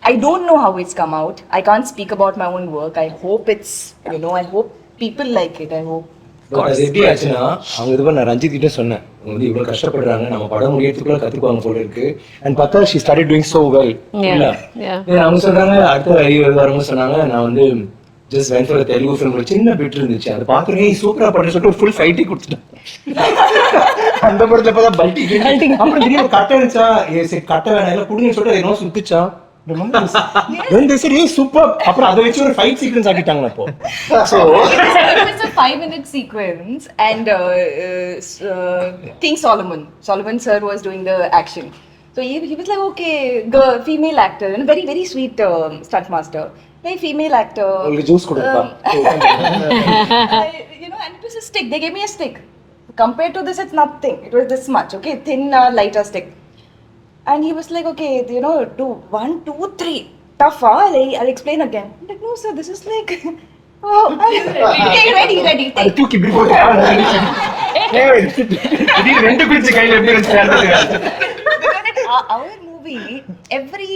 I don't know how it's come out. I can't speak about my own work. I hope it's, you know, I hope people like it. I hope. அது எப்படி ஆச்சுன்னா அவங்க இதுவரை நான் ரஞ்சித் கிட்ட சொன்னேன் அவங்க வந்து இவ்வளவு கஷ்டப்படுறாங்க நம்ம படம் முடியறதுக்குள்ள கத்துக்குவாங்க போல இருக்கு அண்ட் பார்த்தா she started doing so well. இல்ல அவங்க சொல்றாங்க அடுத்த வரும்போது சொன்னாங்க நான் வந்து just went for Telugu film ஒரு சின்ன பிட் இருந்துச்சு அதை பார்த்துட்டு சூப்பரா பண்ணி சொல்லிட்டு ஒரு ஃபுல் ஃபைட்டே கொடுத்துட்டேன். அந்த படத்துல பார்த்தா பல்டி அப்புறம் திடீர்னு கட்ட இருந்துச்சா சரி கட்ட வேணாம் எல்லாம் புடுங்கன்னு சொல்லிட்டு என்ன சுத்துச்சா சூப்பர் அப்புறம் அதை வச்சு ஒரு ஃபைட் சீக்வென்ஸ் ஆக்கிட்டாங்க அப்போ. So it was a 5-minute sequence, and King Solomon sir was doing the action. So he was like, okay, the female actor, and very very sweet stunt master. Very female actor. உங்களுக்கு juice கொடுப்பா. You know, and it was a stick. They gave me a stick. Compared to this, it's nothing. It was this much, okay, thin, lighter stick. And he was like, okay, you know, do 1, 2, 3. Tough, I'll explain again. I'm like, no, sir, this is like. Oh, okay, ready. அது தூக்கி இப்படி போட்டு ரெண்டு பிடிச்ச கையில எப்படி வச்சு our movie, every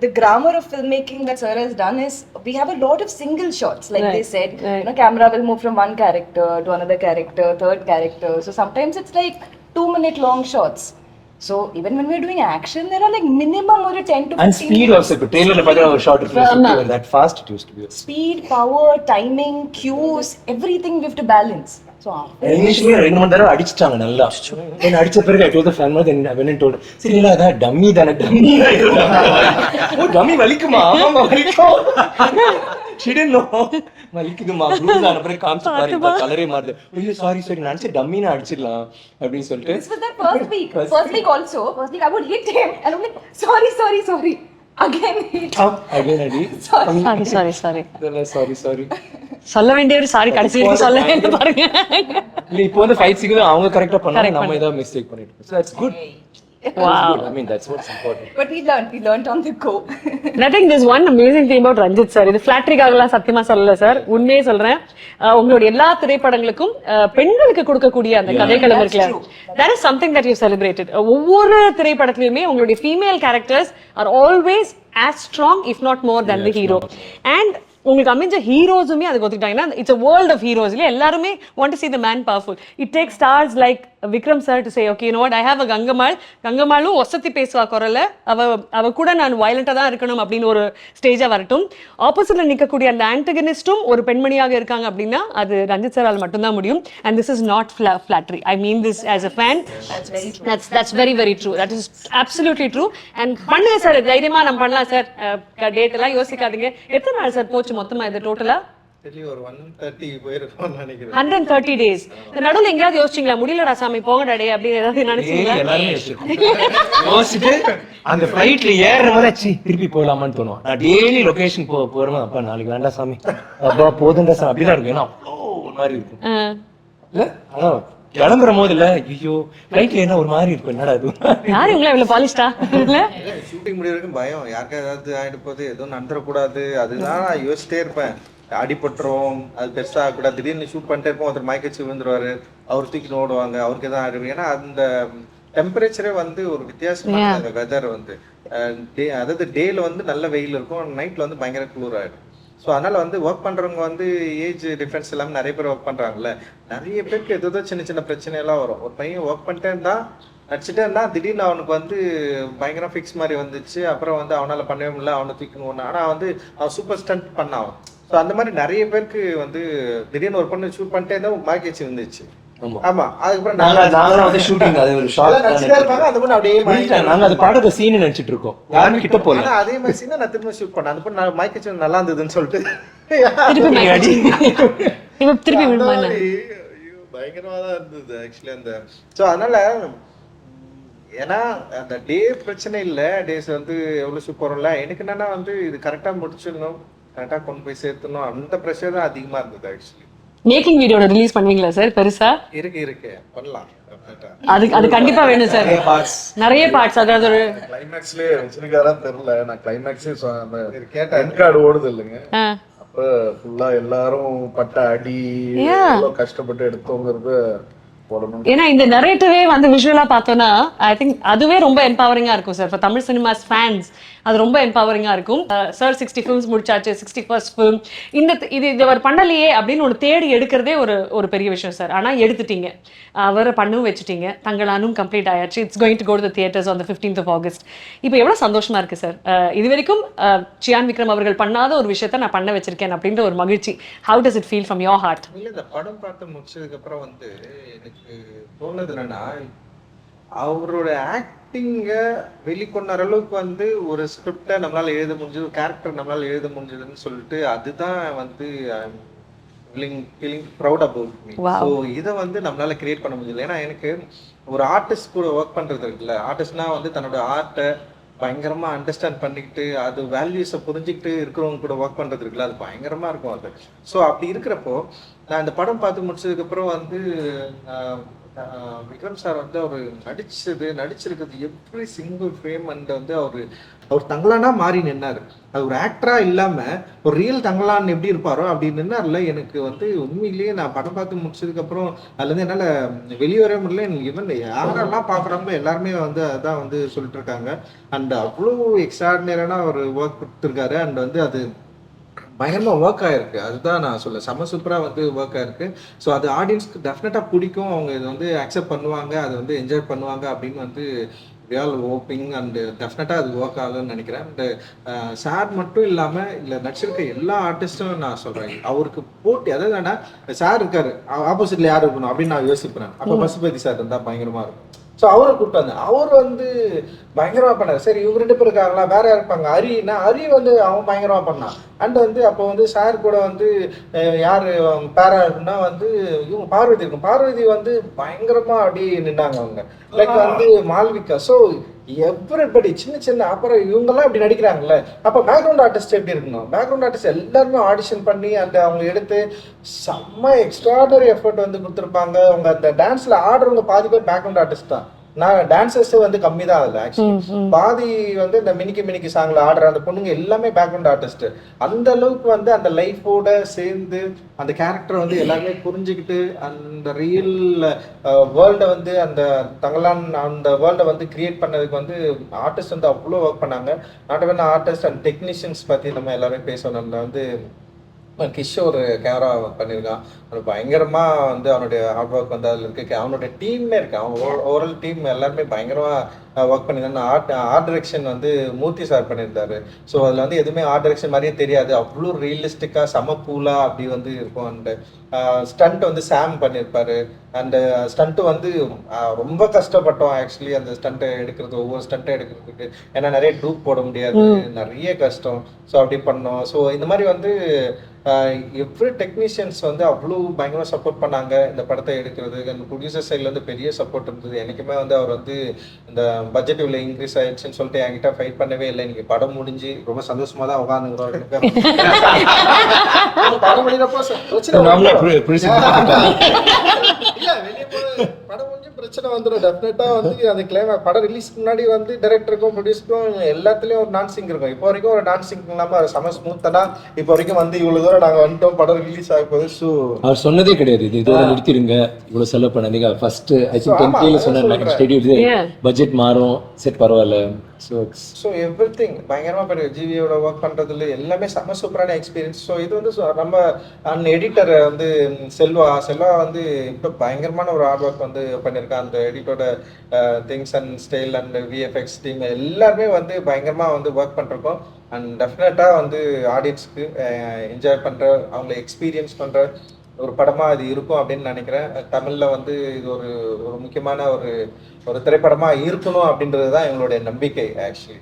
the grammar of filmmaking that sir has done is we have a lot of single shots, like they said. You know, camera will move from one character to another character, third character. So sometimes it's like 2-minute long shots. So even when we're doing action, there are like minimum or 10 to 15 and speed also. But trailer la a shot reflex that fast it used to be. Speed, power, timing, cues, everything we have to balance. So initially ரெண்டு மணி நேரம் அடிச்சிட்டாங்க நல்லா என்ன அடிச்ச பிறகு I told the fan then I went and told சரி இல்ல அத டம்மி தான டம்மி ஓ டம்மி வலிக்குமா ஆமா வலிக்கும் she didn't know வலிக்குதுமா ப்ளூஸ் ஆன பிறகு காமிச்சு பாருங்க கலரே மாறுது ஐயோ சாரி நான் நினைச்சேன் டம்மினா அடிச்சிடலாம் அப்படின்னு சொல்லிட்டு this was that first week also I would hit him and I'm like sorry again hit again adi sorry சொல்ல வேண்டிய ஒரு சாரி கடைசி வரைக்கும் சொல்ல வேண்டிய பாருங்க இல்ல இப்போ வந்து ஃபைட் சீக்வென்ஸ் அவங்க கரெக்ட்டா பண்ணாங்க நம்ம ஏதோ மிஸ்டேக் பண்ணிட்டோம் so that's good. Wow. I mean that's what's important. But we learned on the go. I think there's one amazing thing about Ranjit sir. இது ஃபிளாட்டரிக்காகலாம் சத்தியமா சொல்லல சார், உண்மையே சொல்றேன். உங்களுடைய எல்லா திரைப்படங்களுக்கும் பெண்களுக்கு கொடுக்கக்கூடிய அந்த கதைக்களம் இருக்குல்ல, that is something that you celebrated. ஒவ்வொரு திரைப்படத்திலுமே உங்களுடைய female characters are always as strong if not more than the hero. And உங்களுக்கு அமைஞ்ச ஹீரோஸுமே அதுக்கு ஒத்துக்கிட்டாங்கன்னா it's a world of heroes இல்ல, எல்லாருமே want to see the man powerful. It takes stars like Vikram sir to say, okay, you know what, I have a கங்கம்மாளும் ஒசத்தி பேசுவா குரல்ல அவ கூட நான் வயலண்டா தான் இருக்கணும் அப்படின்னு ஒரு ஸ்டேஜா வரட்டும். ஆப்போசிட்ல நிக்கக்கூடிய அந்த ஆன்டகனிஸ்டும் ஒரு பெண்மணியாக இருக்காங்க அப்படின்னா அது ரஞ்சித் சாரால் மட்டும்தான் முடியும். And this is not flattery. I mean this as a fan. That's very very true. That is absolutely true. And பண்ணுங்க சார், தைரியமா நம்ம பண்ணலாம் சார். டேட் எல்லாம் யோசிக்காதீங்க. எத்தனை நாள் சார் போச்சு மொத்தமா இது டோட்டலா? ஒரு 130 போயிருக்கோம்னு நினைக்கிறேன். 130 days. இந்த நடுவுல எங்கேயாவது யோசிச்சீங்களா முடியலடா சாமி போங்கடா டே அப்படி ஏதாவது நினைச்சீங்களா? எல்லாருமே யோசிச்சுட்டு அந்த ஃபிளைட்ல ஏறுற வரை திருப்பி போலாமான்னு தோணும். நான் டெய்லி லொகேஷன் போறேன். அப்பா நாளைக்கு வேண்டாம் சாமி, அப்பா போதுண்டா சாமி அப்படிதான் இருக்கும். ஏன்னா ஒரு மாதிரி இருக்கும் இல்ல, ஆனா கிளம்புற போது இல்ல ஐயோ ஃபிளைட்ல என்ன ஒரு மாதிரி இருக்கும், என்னடா இது யாரு உங்களை இவ்வளவு பாலிஷ்டா இல்ல? ஷூட்டிங் முடிய வரைக்கும் பயம், யாருக்கா ஏதாவது ஆயிட்டு போகுது, எதுவும் நடந்துடக்கூடாது, அதுதான் நான் யோசிச்சிட்டே இருப்பேன். அடிபட்டுரும், அது பெருசா ஆகக்கூடாது. திடீர்னு ஷூட் பண்ணிட்டே இருப்போம், ஒருத்தர் மயக்கச்சு விழுந்துருவாரு, அவர் தூக்கி ஓடுவாங்க, அவருக்கு எதாவது ஆயிடும். ஏன்னா அந்த டெம்பரேச்சரே வந்து ஒரு வித்தியாசமான வெதர் வந்து அதாவது டேல வந்து நல்ல வெயில் இருக்கும், நைட்ல வந்து பயங்கர குளிர் ஆயிடும். ஸோ அதனால வந்து ஒர்க் பண்றவங்க வந்து ஏஜ் டிஃபரன்ஸ் இல்லாமல் நிறைய பேர் ஒர்க் பண்றாங்கல்ல, நிறைய பேருக்கு ஏதோ சின்ன சின்ன பிரச்சனை எல்லாம் வரும். ஒரு பையன் ஒர்க் பண்ணிட்டே இருந்தா நடிச்சுட்டே இருந்தா திடீர்னு அவனுக்கு வந்து பயங்கரம் ஃபிக்ஸ் மாதிரி வந்துச்சு, அப்புறம் வந்து அவனால பண்ணவே முடியல, அவனை தூக்கணும். ஆனா வந்து அவன் சூப்பர் ஸ்டண்ட் பண்ணான். ஸோ அந்த மாதிரி நிறைய பேருக்கு வந்து திடீர்னு ஒரு பொண்ணு ஷூட் பண்ணிட்டே இருந்தா மார்க்கெச்சு வந்துச்சு. ஆமா, அதுக்கப்புறம் நாங்க வந்து ஷூட்டிங் அது ஒரு ஷார்ட் இருப்பாங்க, அந்த பொண்ணு அப்படியே நாங்க அது படத்தை சீன் நினைச்சிட்டு இருக்கோம், யாருமே கிட்ட போல. ஆனா அதே மாதிரி சீனை நான் திரும்ப ஷூட் பண்ணேன். அந்த பொண்ணு நான் மாய்க்கச்சு நல்லா இருந்ததுன்னு சொல்லிட்டு திருப்பி விடுமா? பயங்கரமா தான் இருந்தது ஆக்சுவலி அந்த. ஸோ அதனால ஏன்னா அந்த டே பிரச்சனை இல்லை, டேஸ் வந்து எவ்வளோ சூப்பர்ல. எனக்கு என்னன்னா வந்து இது கரெக்டா முடிச்சிடணும், கரெக்டா கொண்டு போய் சேர்த்தணும், அந்த ப்ரெஷர் தான் அதிகமா இருந்தது ஆக்சுவலி. மேக்கிங் வீடியோட ரிலீஸ் பண்ணுவீங்களா சார்? பெருசா இருக்கு பண்ணலாம். அது கண்டிப்பா வேணும் சார், நிறைய பார்ட்ஸ். அதாவது ஒரு கிளைமேக்ஸ்லயே வச்சிருக்காரா தெரியல, நான் கிளைமேக்ஸே கேட்டேன் கார்டு ஓடுது இல்லைங்க, அப்ப ஃபுல்லா எல்லாரும் பட்ட அடி எவ்வளவு கஷ்டப்பட்டு எடுத்தோங்கிறது போடணும். ஏன்னா இந்த நரேட்டிவே வந்து விஷுவலா பார்த்தோம்னா ஐ திங்க் அதுவே ரொம்ப எம்பவரிங்கா இருக்கும் sir. For Tamil cinemas fans அது ரொம்ப எம்பவரிங்கா இருக்கும். சார் 60 ஃபிலிம்ஸ் முடிச்சாச்சு, 61st ஃபிலிம். இது அவர் பண்ணலையே அப்படின்னு ஒரு தேடி எடுக்கிறதே ஒரு பெரிய விஷயம் சார். ஆனா எடுத்துட்டீங்க, அவரை பண்ணவும் வச்சுட்டீங்க, தங்களானும் கம்ப்ளீட் ஆயாச்சு. It's going to go to the theatres on the 15th of August. இப்போ எவ்வளவு சந்தோஷமா இருக்கு சார். இது வரைக்கும் சியான் விக்ரம் அவர்கள் பண்ணாத ஒரு விஷயத்த நான் பண்ண வச்சிருக்கேன் அப்படின்ற ஒரு மகிழ்ச்சி. How does it feel from your heart? இல்ல, இந்த படம் பார்த்து முடிச்சதுக்கு அப்புறம் வந்து எனக்கு தோணுது என்னன்னா, அவரோட ஆக்டிங்க வெளிக்கொண்டார அளவுக்கு வந்து ஒரு ஸ்கிரிப்டை நம்மளால எழுத முடிஞ்சது, ஒரு கேரக்டர் நம்மளால எழுத முடிஞ்சதுன்னு சொல்லிட்டு அதுதான் வந்து feeling proud about me. So இதை வந்து நம்மளால கிரியேட் பண்ண முடியல. ஏன்னா எனக்கு ஒரு ஆர்டிஸ்ட் கூட ஒர்க் பண்றது இருக்குல்ல, ஆர்டிஸ்ட்னா வந்து தன்னோட ஆர்ட்டை பயங்கரமா அண்டர்ஸ்டாண்ட் பண்ணிக்கிட்டு அது வேல்யூஸை புரிஞ்சுக்கிட்டு இருக்கிறவங்க கூட ஒர்க் பண்றது இருக்குல்ல, அது பயங்கரமா இருக்கும் அது. ஸோ அப்படி இருக்கிறப்போ நான் இந்த படம் பார்த்து முடிச்சதுக்கு அப்புறம் வந்து விக்ரம் சார் வந்து அவர் நடிச்சிருக்கிறது எவ்ரி சிங்கிள் ஃப்ரேம் அண்ட் வந்து அவர் தங்கலானா மாறி நின்னாரு. அது ஒரு ஆக்டரா இல்லாம ஒரு ரியல் தங்கலான் எப்படி இருப்பாரோ அப்படி நின்னார்ல. எனக்கு வந்து உண்மையிலேயே நான் படம் பார்த்து முடிச்சதுக்கு அப்புறம் அதுல இருந்து என்னால வெளியே வரவே முடியல. எனக்கு ஈவன் யாரெல்லாம் பாக்குறாங்களோ எல்லாருமே வந்து அதான் வந்து சொல்லிட்டு இருக்காங்க. அண்ட் அவ்வளோ எக்ஸ்ட்ராடினரியான ஒரு ஒர்க் கொடுத்துருக்காரு. அண்ட் வந்து அது பயங்கரமா ஒர்க் ஆயிருக்கு, அதுதான் நான் சொல்ல, செம்ம சூப்பரா வந்து ஒர்க் ஆயிருக்கு. ஸோ அது ஆடியன்ஸ்க்கு டெஃபினட்டா பிடிக்கும், அவங்க இதை வந்து அக்செப்ட் பண்ணுவாங்க, அதை வந்து என்ஜாய் பண்ணுவாங்க அப்படின்னு வந்து ரியல் ஹோப்பிங். அண்ட் டெஃபினட்டா அது ஒர்க் ஆகும்னு நினைக்கிறேன். அண்ட் சார் மட்டும் இல்லாம இல்ல நடிச்சிருக்க எல்லா ஆர்டிஸ்டும் நான் சொல்றேன், அவருக்கு போட்டி. அதாவது சார் இருக்காரு, ஆப்போசிட்ல யார் இருக்கணும் அப்படின்னு நான் யோசிப்பேன். அப்ப பசுபதி சார் இருந்தா பயங்கரமா இருக்கும். ஸோ அவரை கூப்பிட்டாங்க, அவர் வந்து பயங்கரமா பண்ணாரு. சரி இவங்க 2 பேர் இருக்காங்களா, வேற யார் இருப்பாங்க, ஹரி வந்து அவன் பயங்கரமா பண்ணான். அண்ட் வந்து அப்போ வந்து சார் கூட வந்து யாரு பேரா இருக்குன்னா வந்து இவங்க பார்வதி இருக்கும். பார்வதி வந்து பயங்கரமா அப்படி நின்னாங்க அவங்க, லைக் வந்து மால்விகா. ஸோ எவ்ரிபடி சின்ன அப்புறம் இவங்கெல்லாம் இப்படி நடிக்கிறாங்கல்ல, அப்போ பேக்ரவுண்ட் ஆர்டிஸ்ட் எப்படி இருக்கணும், பேக்ரவுண்ட் ஆர்டிஸ்ட் எல்லாருமே ஆடிஷன் பண்ணி அந்த அவங்க எடுத்து செம்ம எக்ஸ்ட்ராடனரி எஃபர்ட் வந்து கொடுத்துருப்பாங்க. அவங்க அந்த டான்ஸ்ல ஆடுறவங்க பாதி பேர் பேக்ரவுண்ட் ஆர்டிஸ்ட் தான். நான் டான்சர்ஸ் வந்து கம்மி தான் அதுல ஆக்சுவலி. பாதி வந்து இந்த மினிக்கி சாங்ல ஆடுற அந்த பொண்ணுங்க எல்லாமே பேக்ரவுண்ட் ஆர்டிஸ்ட். அந்த அளவுக்கு வந்து அந்த லைஃபோட சேர்ந்து அந்த கேரக்டர் வந்து எல்லாருமே புரிஞ்சுக்கிட்டு அந்த ரியல் வேர்ல்டை வந்து அந்த தங்கலான் அந்த வேர்ல்டை வந்து கிரியேட் பண்ணதுக்கு வந்து ஆர்டிஸ்ட் வந்து அவ்வளோ ஒர்க் பண்ணாங்க. Not only artist and technicians பத்தி நம்ம எல்லாரும் பேசணும். நம்ம வந்து கிஷோர் கேமரா பண்ணியிருக்கான், அவனுக்கு பயங்கரமா வந்து அவனுடைய ஹார்ட் ஒர்க் வந்து அதில் இருக்கு. அவனுடைய டீமே இருக்கு, அவன் ஓவரால் டீம் எல்லாருமே பயங்கரமா ஒர்க் பண்ணியிருந்தாங்க. ஆர்ட் டைரக்ஷன் வந்து மூர்த்தி சார் பண்ணியிருந்தாரு. ஸோ அதில் வந்து எதுவுமே ஆர்ட் டைரக்ஷன் மாதிரியே தெரியாது, அவ்வளோ ரியலிஸ்டிக்கா சமப்பூலா அப்படி வந்து இருக்கும். அண்ட் ஸ்டண்ட் வந்து சாம் பண்ணியிருப்பாரு. அண்ட் ஸ்டண்ட்டு வந்து ரொம்ப கஷ்டப்பட்டோம் ஆக்சுவலி அந்த ஸ்டண்ட்டை எடுக்கிறது, ஒவ்வொரு ஸ்டண்ட்டை எடுக்கிறதுக்கு. ஏன்னா நிறைய டூப் போட முடியாது, நிறைய கஷ்டம். ஸோ அப்படி பண்ணோம். ஸோ இந்த மாதிரி வந்து எவ்ரி டெக்னீஷியன்ஸ் வந்து அவ்வளோ பயங்கரமாக சப்போர்ட் பண்ணாங்க இந்த படத்தை எடுக்கிறது. அந்த ப்ரொடியூசர் சைட்லேருந்து பெரிய சப்போர்ட் இருந்தது. எனக்குமே வந்து அவர் வந்து இந்த பட்ஜெட் இவ்வளோ இன்க்ரீஸ் ஆயிடுச்சுன்னு சொல்லிட்டு என்கிட்ட ஃபைட் பண்ணவே இல்லை. இன்னைக்கு படம் முடிஞ்சு ரொம்ப சந்தோஷமா தான் உட்காந்துங்கிறோம். படம் முடிகிறப்போ பிரச்சனை இல்ல, வெளியே போய் படம் முடிஞ்சு பிரச்சனை வந்துடும் டெஃபினட்டா. வந்து அந்த கிளைம் படம் ரிலீஸ்க்கு முன்னாடி வந்து டைரக்டருக்கும் ப்ரொடியூசருக்கும் எல்லாத்துலயும் ஒரு நான் சிங் இருக்கும். இப்போ வரைக்கும் ஒரு நான் சிங் இல்லாம செம ஸ்மூத்தனா இப்போ வரைக்கும் வந்து இவ்வளவு தூரம் நாங்க வந்துட்டோம், படம் ரிலீஸ் ஆக போகுது. ஸோ அவர் சொன்னதே கிடையாது இது இதோட நிறுத்திடுங்க, இவ்வளவு செலவு பண்ணாதீங்க. ஃபர்ஸ்ட் ஐ திங்க் 10K சொன்னார் ஸ்டேடியம் பட்ஜெட் மாறும், செட் பரவாயில்ல. ஸோ எவ்ரிதிங் பயங்கரமா பண்ணுங்க. ஜிவியோட ஒர்க் பண்றதுல எல்லாமே செம சூப்பரான எக்ஸ்பீரியன்ஸ். ஸோ இது வந்து நம்ம எடிட்டர் வந்து செல்வா வந்து இப்போ பயங்கரமான ஒரு ஹார்ட் ஒர்க் வந்து பண்ணியிருக்கான். அந்த எடிட்டரோட things and style and VFX team எல்லாருமே வந்து பயங்கரமா வந்து ஒர்க் பண்ணிருக்கோம். அண்ட் டெஃபினட்டாக வந்து ஆடியன்ஸ்க்கு என்ஜாய் பண்ற, அவங்களை எக்ஸ்பீரியன்ஸ் பண்ற ஒரு படமா இது இருக்கும் அப்படின்னு நினைக்கிறேன். தமிழ்ல வந்து இது ஒரு முக்கியமான ஒரு திரைப்படமா இருக்கணும் அப்படின்றது தான் எங்களுடைய நம்பிக்கை ஆக்சுவலி.